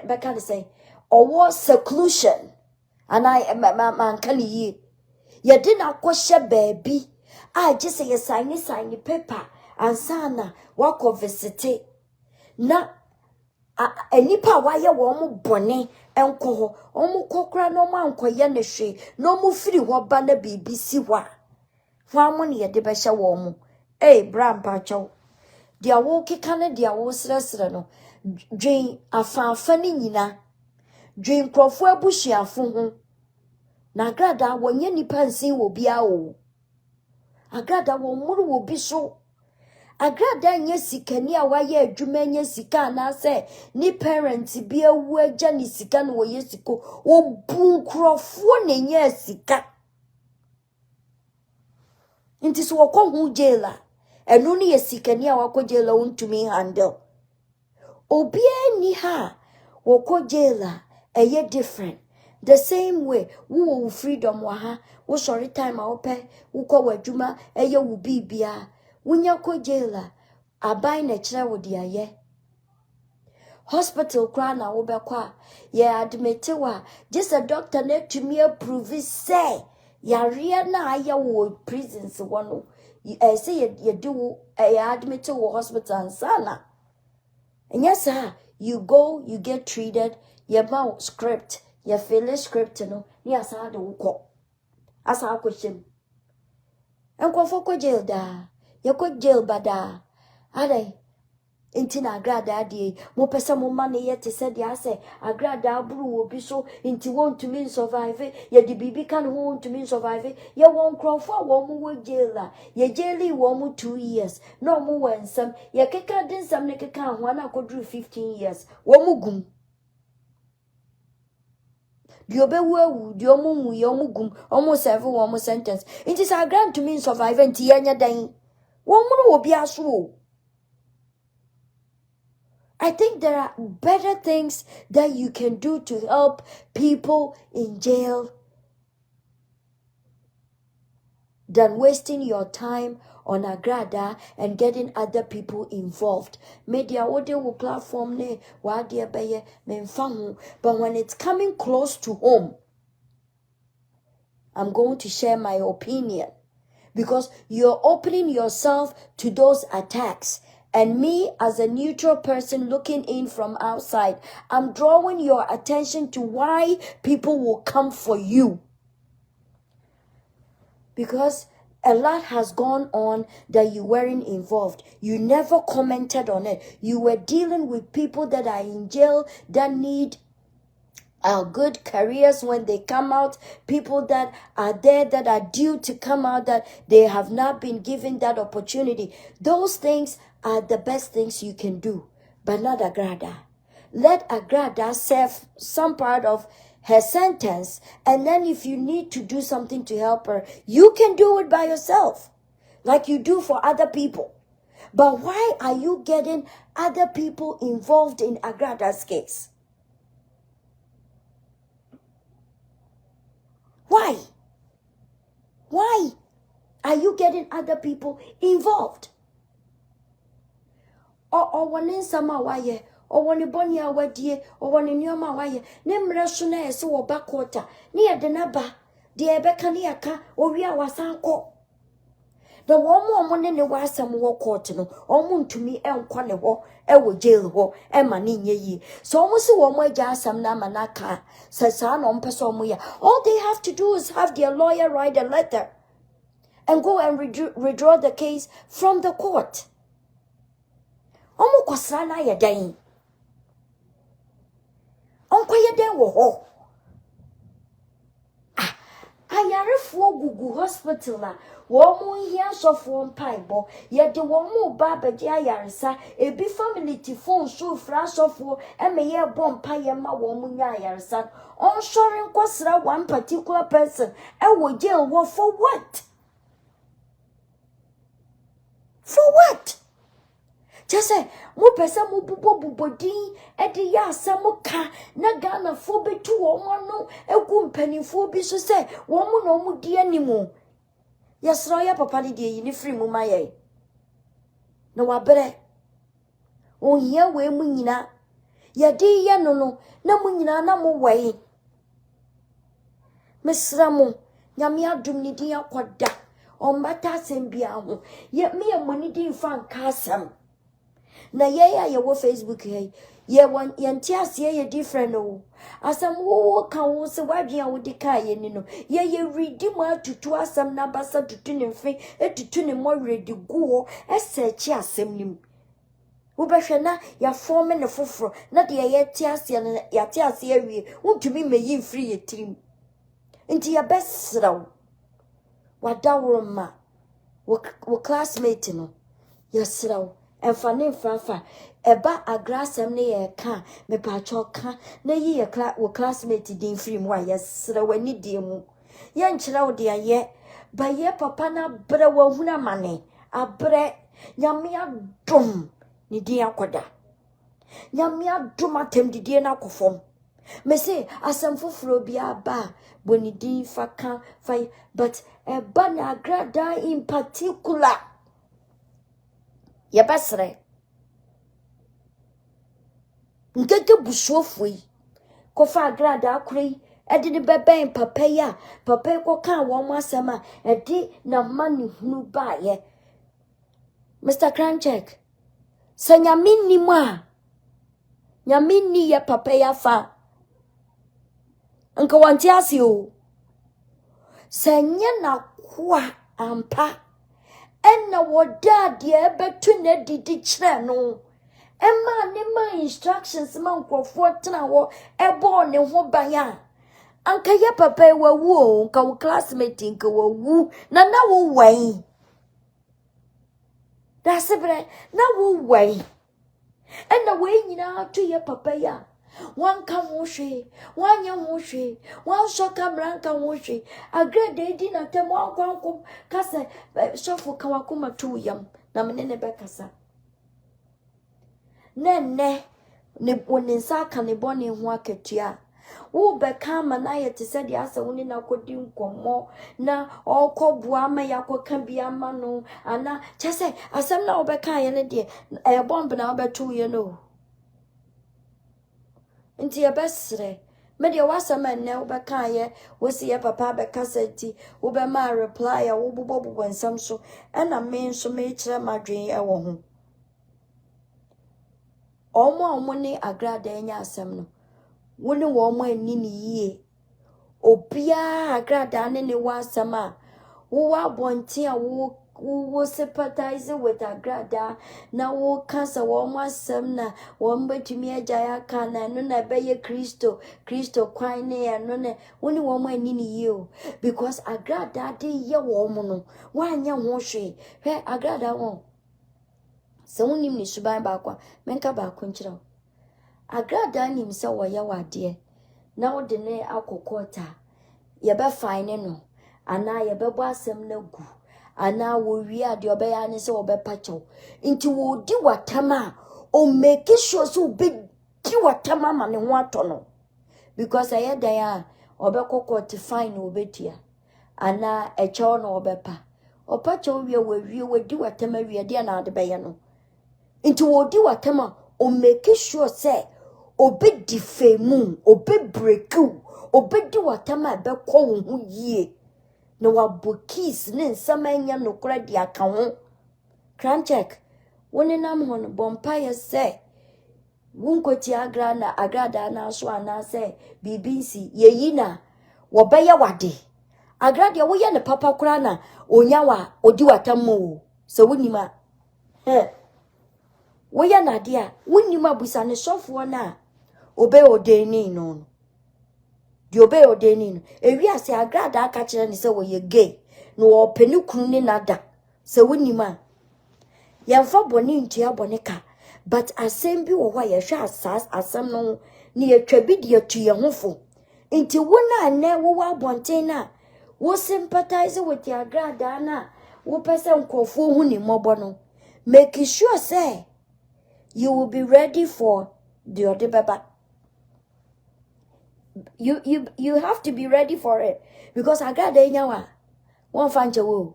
beka de say owo seclusion and I man kali yi ye di na kwhye baby I just say ye sign paper ansana wako visit na enipa waye wo mo bone enko ho omo kokra no ma ankoye ne hwe no mo firi ho ba na bibisi wa mo ne ye de be hye wo mo bra mpa chaw dia wo keka ne dia wo sresre no dwen afafa ni nyina dwen krofo abusuafo ho na Agrada wonye nipa nsin wo bia o Agrada wo muru wo bi so Agrada nye sikani a waye adwuma nye sika na se ni parents bi awu agya ni sika no ye siko obu krofo ne nye sika nti so wokọ hu jaila enu ni ye sikani a wakọ jaila untumi handle obi ani ha wokọ jaila eye different The same way, wo freedom wa ha, wo sorry time a ope, wo kwa wadwuma, eye wo bibia, wunya ko jaila, abai na kire wo de aye. Hospital kra na wo bekwa, ye admit wa, just a doctor na to me approve say, ya ria na aye wo prisons wono. Say you do admit to hospital and sana. And yes, sir, you go, you get treated, you mouth script, you fill a script, yes, I do call. As I question. And go for jail da, you could jail bada. Are they? Inti na Agrada di mo pesa mo money yet said ya say Agrada bru obi so inti want to mean survive ye di bibi can want to mean survive ye won crowd for wo mo jail ye jaili wo mo 2 years no mo wensam ye keka din sam ne keka ho na kodru 15 years wo mo gum di obewu di omo mu ye omo gum omo serve wo mo sentence inti sa grant to mean survive inti ye nya dan wo mo obi aso. I think there are better things that you can do to help people in jail than wasting your time on Agrada and getting other people involved. Media audio will platform ne wadia beye menfahu, but when it's coming close to home, I'm going to share my opinion because you're opening yourself to those attacks. And me, as a neutral person looking in from outside, I'm drawing your attention to why people will come for you. Because a lot has gone on that you weren't involved. You never commented on it. You were dealing with people that are in jail that need good careers when they come out, people that are there that are due to come out that they have not been given that opportunity. Those things are the best things you can do, but not Agrada. Let Agrada serve some part of her sentence, and then if you need to do something to help her, you can do it by yourself, like you do for other people. But why are you getting other people involved in Agrada's case? Why? Why are you getting other people involved? Or one in some way, or one in Bonia Wadie, or one in Yoma Waye, name Rashuna, so or backwater, near the Naba, dear Becaniaka, or Ria Wasanko. The one woman in the Wasam war court, no, or moon to me, and Quanewo, Ewo jail war, and Manin ye. So almost one way jasam namanaka, says son on Pasomuya. All they have to do is have their lawyer write a letter and go and withdraw the case from the court. Omo kwasana ya dan. Onko ya dan wo ho. Ayarefo gugu hospital la wo mu hia sofo mpaibo ye de wo mu ba beje ayaresa ebi family ti phone so fra sofo emeye bom paye ma wo mu nya ayaresa on sure nkosra one particular person e wo jail wo for what? For what? Just say, mo pesa mo bubodin, e di ya samuka, na Ghana fo betu wo no, e ku mpanifo bi so say, wo mu no mu di animu. Yasra ya papa di die ni free mu maye. Na wabere. On hia we mu nyina. Ya di ya no, na mu nyina na mo wei. Mesra mo, nyame adum ni di akoda. On bata sembia ho. Ye me ya mani di fan kasam. Na ye wo Facebook ye wan yantiase ye different o asam wo kan wo se wadwen a wo de ka ye ni no ye ready mo atutu asam na basa tutu ne mfe etutu ne mo ready guo esechi asem nim wo behwe na ya form ne foforo na de ye tiase na ya tiase awie wontumi meyi free ye trim nti ya besraw wadawro ma wo classmate no yesraw Enfane fafa eba agrasem ne ye ka me pacho ka na yi ye classmate din free mu ayesre wani die mu ye nkyira wo de aye ba ye papa na bre wa huna mane abre nyame adom ni din akoda nyame adom atem didie na akofom Me say asam foforo bia ba bonidi faka fai but e ba na Agrada in particular ye basre nkeke busuofoi ko fa Agrada akuri edi ni bebe in papaya papa ko kan wo mo asema edi na mani hunu ba ye Mr Crime Check sanyamini mwa nyamini ye papaya fa nka wanti asio senya na kwa ampa enna woda de ebetu na didi kire no emma ne ma instructions ma nkrofo tena wo ebo ne ho banya anka ye papa wawu o nka wo classmate nka wawu na wo wan da sebre na wo wan enna we nyina to ye papa ya wan ka wo hwe wan nya wo hwe wan so kamera ka wo hwe Agrada di na temo akwanko kasa sofo ka wakoma tu yam na menene be kasa nene ne oninsa ka ne bone ho akatua wo be ka ma na ye te se de asa woni na kodi nkomo na okobua ma yakoka bia ma no ana chese asem na wo be ka ye ne de e bomb na wo be tu ye no nti ye besre me de wasama ne wo be ka ye wo si ye papa be kasa ti wo be ma reply wo bobo nsam so na me so me kire madwen e wo ho omo ne Agrada enya asem no woni wo mo ani ni yie obia Agrada ne wasama wo wa bonti a wo sympathize with Agrada na wo kansa wo mo asem na wo mbetumi agya kana no na be ye Kristo kwan ne no ne woni wo mo ani ni yie o because Agrada de ye wo mo no wa anya ho hwe he Agrada won se wonim ni suban ba kwa menka ba ko nkyerɛ Agrada nim se wo ye wade na wo de ne akokota ye be fine no ana ye be bo asem na gu ana wo wi ade obeya ne se wo be pacho nti wo di watama o make sure so be di watama ma ne ho ato no because aye dan a obekokot fine obetia ana echo no obepa opacho we di watama wi ade na ade be ye no nti wo di watama o make sure say obe defame obe break obe di watama be ko wo hu yie na wabokis ne nsamanya no kora di aka ho Crime Check woni nam ho no bompaye se wunkoti Agrada na so ana se BBC yeyi na wo be ye wade Agrada wo ye ne papa kora na onya wa odi watamo se wonima wo ye na de a wonima busa ne sofo na obe odeni no di obe odeni no ewi ase Agrada aka kire ne se wo ye gay no openi kunu ne nada se wonima yemfa boni ntua boni ka but asem bi wo hwa ye hwa asas asem no ne yetwa bi de atu ye hofo nti wona ne wo wa bonten na wo sympathize with your Agrada na wo pese nkofo hu ni mobo no make sure say you will be ready for the other baba. You have to be ready for it because Agrada enyawa won fanche wo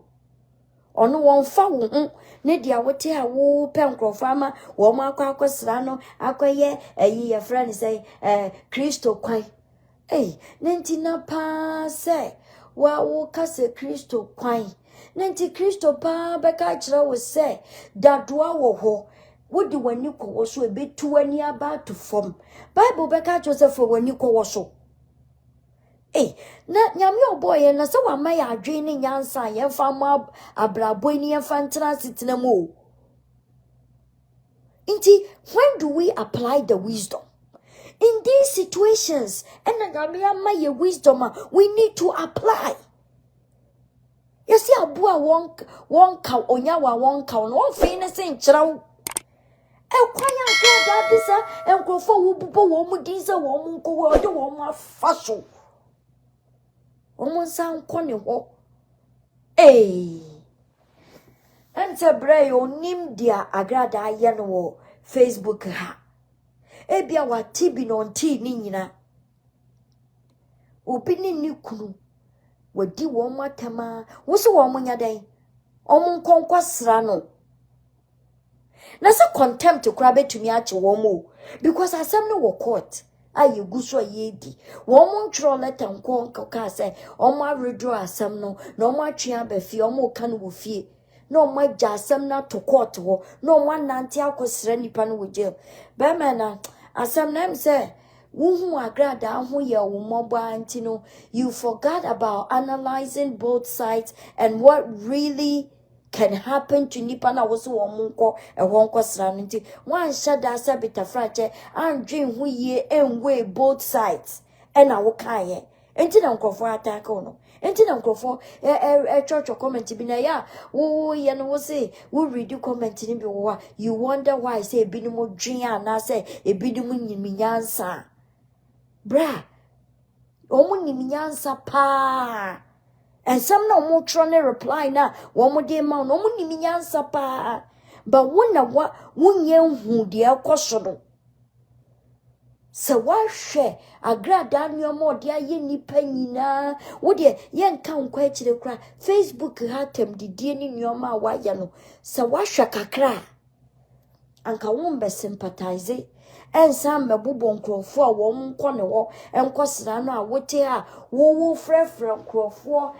onu won fa wo ne dia wote a wo pe nkrofo ama wo ma akosra no akoye eyi ye friend say Kristo kwan nenti na pa say wa wo kase Kristo kwan nenti Kristo pa be ka kire wo say dadua wo ho wodi wani ko wo so ebetu wani aba to form Bible be ka Joseph wani ko wo so na nyame oboye na se wa mai adwen ni nyansa ye fa mo abrabo ni ye fa ntena sitina mo inti when do we apply the wisdom in these situations and nyame amaye wisdom we need to apply. You see abua won ka onyawa won ka no fe ne se nkyerɛw kwanya Agrada disa enkrofo wo bubo wo mu disa wo mu nko wo de wo mu afaso omonsan kone ho ente bre onim dia Agrada ye no Facebook ha ebia wa tibi no nti ni nyina obi ni kunu wadi wo matama wo se wo munya den omun konkwasra no na se contempt kura betumi ache wo mo because asem no wo court aye guso yedi wo mun tro letter nko ka say omo withdraw asem no na omo atwe abafi omo ka no wo fie na omo agya asem na to court wo na omo anante akosra nipa no wo jail ba na asem na em say wuhu agrada ho ye wo mobo anti no you forgot about analyzing both sides and what really can happen to nipa na wo so wo monko e ho nkosra no nti wan shada sabita frache andwen hu ye enwe both sides e na wo kaye enti na nkofo attack no enti na nkofo church comment bi na ya wo ye no wo say wo read comment ni bi wo you wonder why say ebi mo dwen ana say ebi mo nyiminyansa bra omo nyiminyansa pa. And some no more trying to reply now. One more day, man, no money me answer pa. But one young who dear question. So why share Agrada no more dear ye penny na? Would ye yen count quite the cry? Facebook had them the dear in your ma why no. So why shaka cry? Anka won't be sympathize. And some bubon crow for a woman corner war and cosrana would tear woo frefren crow for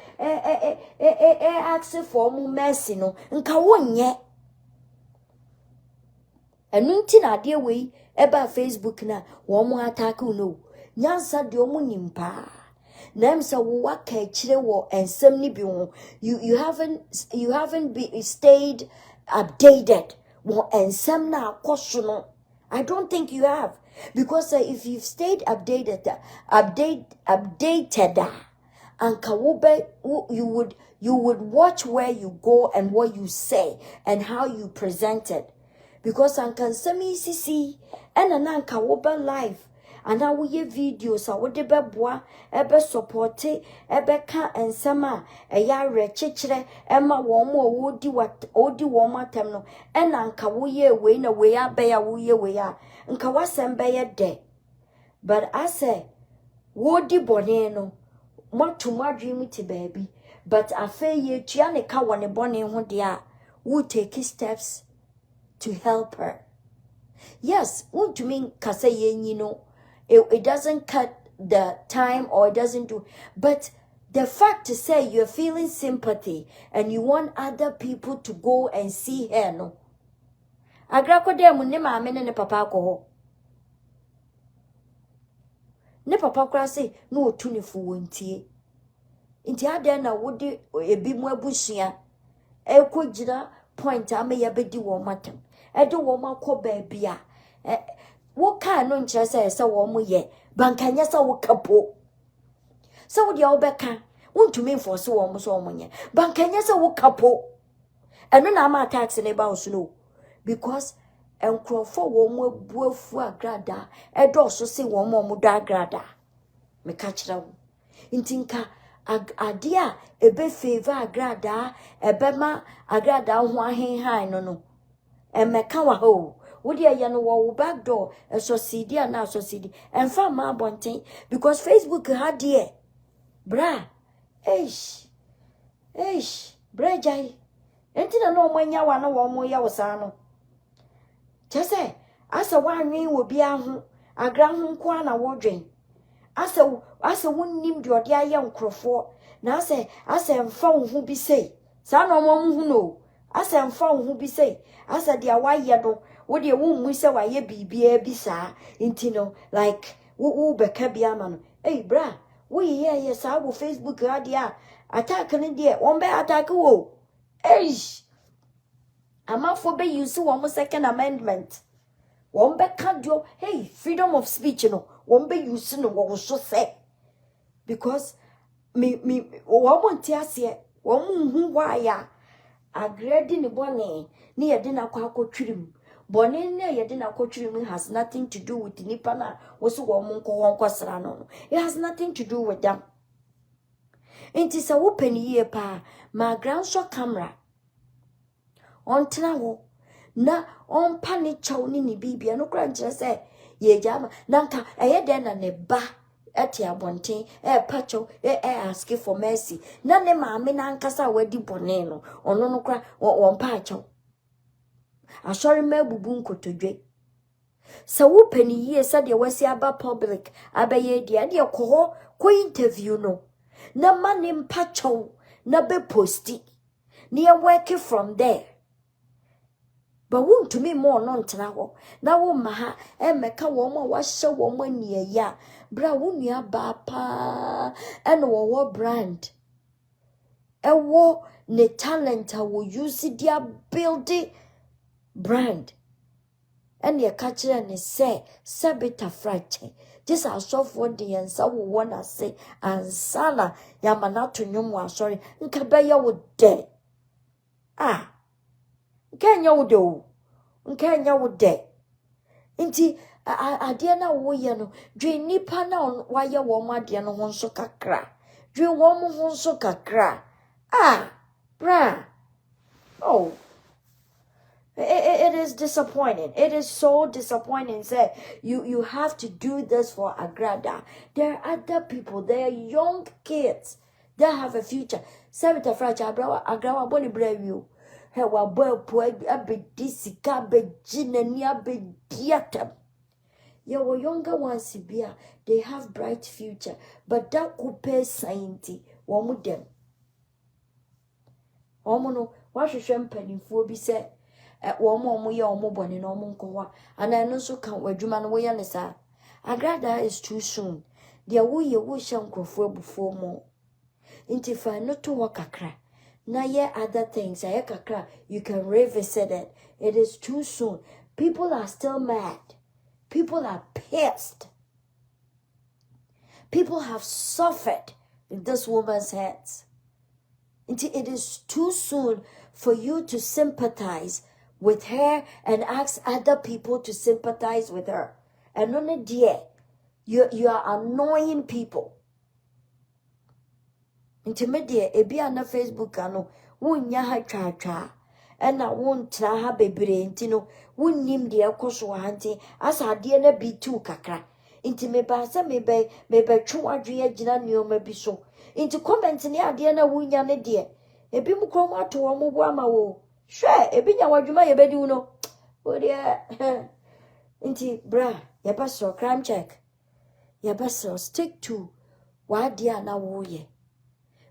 axe for mercy no and kawon yet. And nothing idea way about Facebook na one more attack no. Nyansa de omunimpa. Namsa what catchre war and semni bion. You haven't been stayed updated. And some now question. I don't think you have, because if you've stayed updated, and kawube, you would watch where you go and what you say and how you present it, because an can semi see and an kawube life. And now we have videos, I would be bois, ebe support, ebe ka and sama, a ya rechichere, Emma womo woody what odi woma temno, and anka we way no way a bear we are, and kawasem bear de. But I say, woody boneno, more to my dreamy baby, but I fear ye Chianica one a bonny one dear, would take his steps to help her. Yes, won't you mean Kasaye, you know? It doesn't cut the time or it doesn't do, but the fact to say you're feeling sympathy and you want other people to go and see her, no. Agrako de mu ne maame ne papa ko. Ne papa kra say no otu ne fu wontie. Nti ade na wodi ebi mu abusua. Ekogina point ame ya bedi wo matam. Edo wo makọ baabia. What can no nkyerese say wo mo ye bankanya sa wo kapo so wo dia obeka wontumi enforce wo mo so wo nye bankanya sa wo kapo eno na ma tax ne ba osuno because enkrofo wo mo buafu agrada edo so se wo mo do agrada me ka kira wo ntinka adia ebe favor agrada ebe ma agrada ho ahenhan no emeka wa ho would ya no wo back door so CD and now so CD and from my bonting because Facebook had dear bra bra jai entina no manya wa no wo mo ya wosano chese asa wanwen wo bia ho agra ho nko na wo dwen asa wonnim de ode aye nkrofo na asa mfa wo hu bi sei sa no mo hu no asa mfa wo hu bi sei asa dia wa ye do wo de wo mu se wa ye bibia bi sa intino like wo beka bia ma no bra wo ye sa wo Facebook adia attack ne de won be attack wo amafo be use wo second amendment won be kadio freedom of speech no won be use no wo so say because me wo mo ntiase wo mu hu wa ya agredi ne bone ne ye de na kwakotwirim bone ne ye de na kwakotwirim has nothing to do with nipa na wo so wo mo nkosra no it has nothing to do with them. Enti sa wo pani ye pa ma grandso camera on tena wo na on pani chaw ni bibia no kra nkyere se ye jama nanka eye de na ne ba eti abonten pacho ask for mercy na ne maame na nkasa wadi bone no ono no kra won pacho asori mabubu nkotodwe sa wo pani yie sa de wasi aba public abaye dia de ko interview no na mane mpacho na be posti ne work from there. But won't to me more non travel. Now, maha, meka woman was so woman near ya. Bra wunya bapa and war brand. A war ne talent I will use it their building brand. And your catcher and say, Sabita frache. This are soft one day and so wanna say, and Sala Yamanato Nyumwa, sorry, and Kabaya would dead. Ah. Can you do? Can you de? Inti adia na wo ye no dwe nipa na wa ye wo ma de no ho nso kakra dwe wo mo ho nso kakra bra oh it is disappointing. It is so disappointing. Say you have to do this for Agrada. There are other people, they are young kids, they have a future. Sabita fracha Agrawa boni brew. Hewa boy poe abedisika bejinania bediatam. Your younger ones bia, they have bright future, but that coupe sainti womu dem. Omono wa hwehwem panimfo bi se womo ye omo bone no omo nkowa ana no so kan wadwuma no wo ye ne sa. Agrada is too soon. Dia wo ye wo hye nkrofo abufo mo. Inti fa no to wakakra. Now, yeah, other things, you can revisit it. It is too soon. People are still mad. People are pissed. People have suffered in this woman's hands. It is too soon for you to sympathize with her and ask other people to sympathize with her. And only dear, you are annoying people. Intimidate ebia na Facebook ano wonya ha twatwa ena wontra ha bebre ntino wonnim de ekoso hanti asade na bitu kakra intime ba se mebe twu adwe agina neoma bi so inti comment ne ade na wonya ne de ebi mu krom ato wo mo bo ama wo hwe ebi nya wadwuma ye bedi uno o de inti bra ya paso crime check ya paso stick to what dia na wo ye.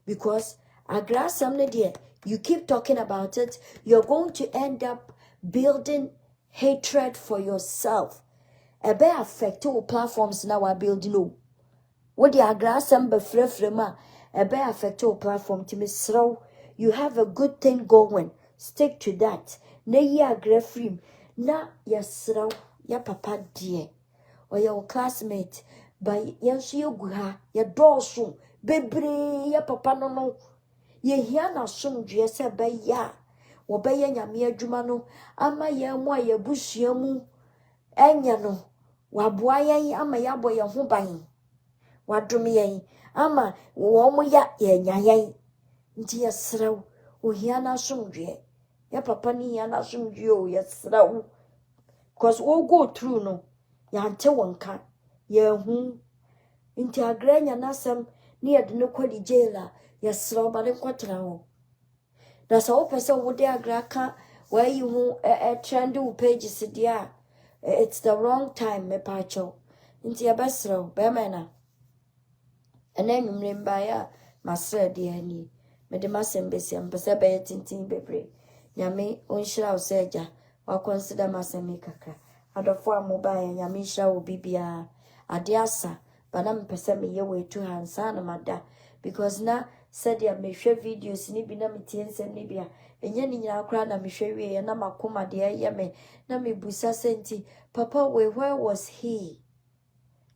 Because Agrada, you keep talking about it, you're going to end up building hatred for yourself. A bear affect all platforms now are building. No, what the Agrada befrefrema, a bear affect all platform to Miss Row. You have a good thing going. Stick to that. Ne ya grefrim. Na yes row, ya papa dear. Or your classmate by yansu guha, ya dorsum. Bebre ya papa no ye hia na somdwe se be ya wo be ya nyame adwuma no ama ya mu aye busua mu enya no waboa yen ama ya boye ho ban wadom yen ama wo mu ya nya yen nti ya srew o hia na somdwe ya papa ni hia na somdwe o ya srew cause wo go through no ya nte wonka ya hu nti agranya nasem ni ade no kwadi jaila ya sro ba ne kwatra ho da so wo pese wo de agraka where you hu trend pages dia it's the wrong time me pacho nti ya basro be mena ene nwumremba ya masra de ani me de masembesi ampese be tintin bebre nyame onhira wo seja wa consider masemi kakra adofo amoba ya nyame hira wo bibia ade asa bana mpese me ye we tu hansa na mada because na said ya me hwe videos ni bi na metie nsem ni bia enye ni nyina akra na me hwe wie na makoma de ye me na me busa senti papa where was he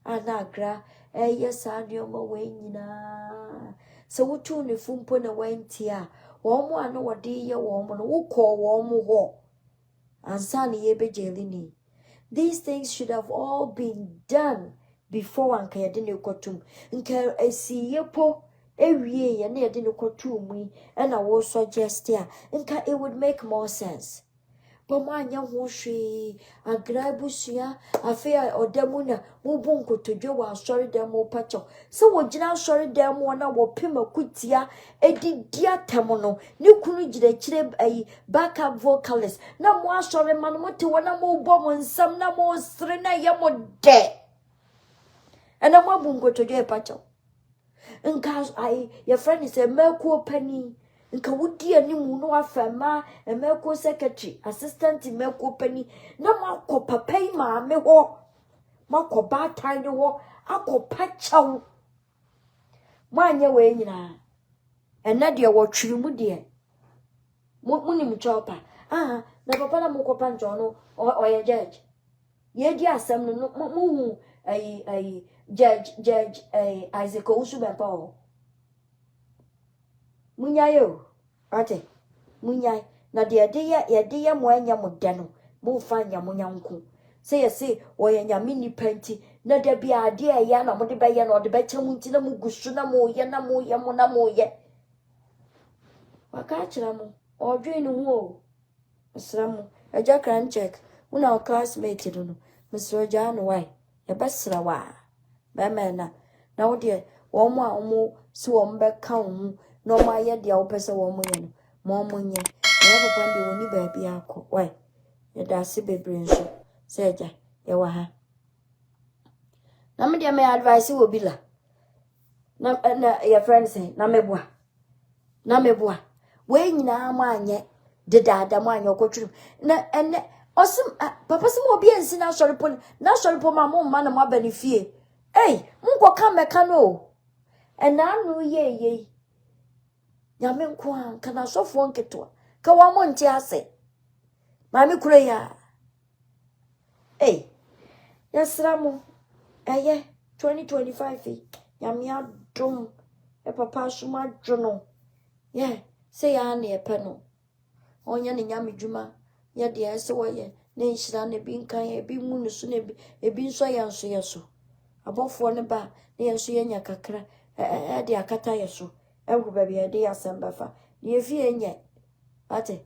anagra yes adiomo we nyina so wutu ne fumpo na wanti a wo mo ano wode ye wo mo no wo ko wo mo ho ansa ne ye bejeli ni. These things should have all been done before anka yede ne kotum nka esiye po ewie ye na yede ne kotum yi na wo suggest ya nka it would make more sense Bomanya Hoshi, Agrabusia, Affair or Demuna, Mubunko to do our sorry demo pacho. So what you now sorry demo one will pima kutia, Eddie dia tamono, new courage the chile a backup vocalist. No more sorry man, what to one more bomb and some no more strena yamo de. And a mabunko to do a pacho. And cause your friend is a Melco penny. Nka wudi animu no afema emelko secretary assistant emelko penny na makọ papa yi maame ho makọ baatan ne ho akọ pachaw manye we nyina ena de wo twiri mu de munim chopa na papa na mukọ panjo no oye judge ye di asem no mu judge Isaac Osubenpa o munyayo ate munyai na de ya mo anya mo de no mo fa nya mo nyanku say ye oye nya mini penti na de bia ade ya na mo de be ye na de be chamu nti na mo gusu na mo ye na mo ye mo na mo ye waka chira mo odwe no ho asra mo aja crime check una o classmate no Mr. John why ye besra wa ba na wo de wo mo a wo si wo mbe ka wo no ma ye dia wo pese wo mo ye no mo mo nye na papa ndi woni ba bia akọ why ye da se bebre nso seja ye wa ha na me dia me advice wo bi la na your friend say na meboa we nyina ma anye de dada mo anye okotwuru na ene osim papa sim obi ensi na sorry po ma mo ma na mo benefie munko ka meka no ena anu ye nyame nko an kana sofo nketo ka wa mo nti ase mami kure ya yasramu 2025 nyame adom papa suma dwono say ya na epe no onya ne nyame dwuma ya de ese wo ye na nhira na bi nkan ya bi mu no so na bi nso ya nso yeso abofo ne ba na yeso yenya kakra de akata yeso ewu ba bi de asemba fa ne efi enye ate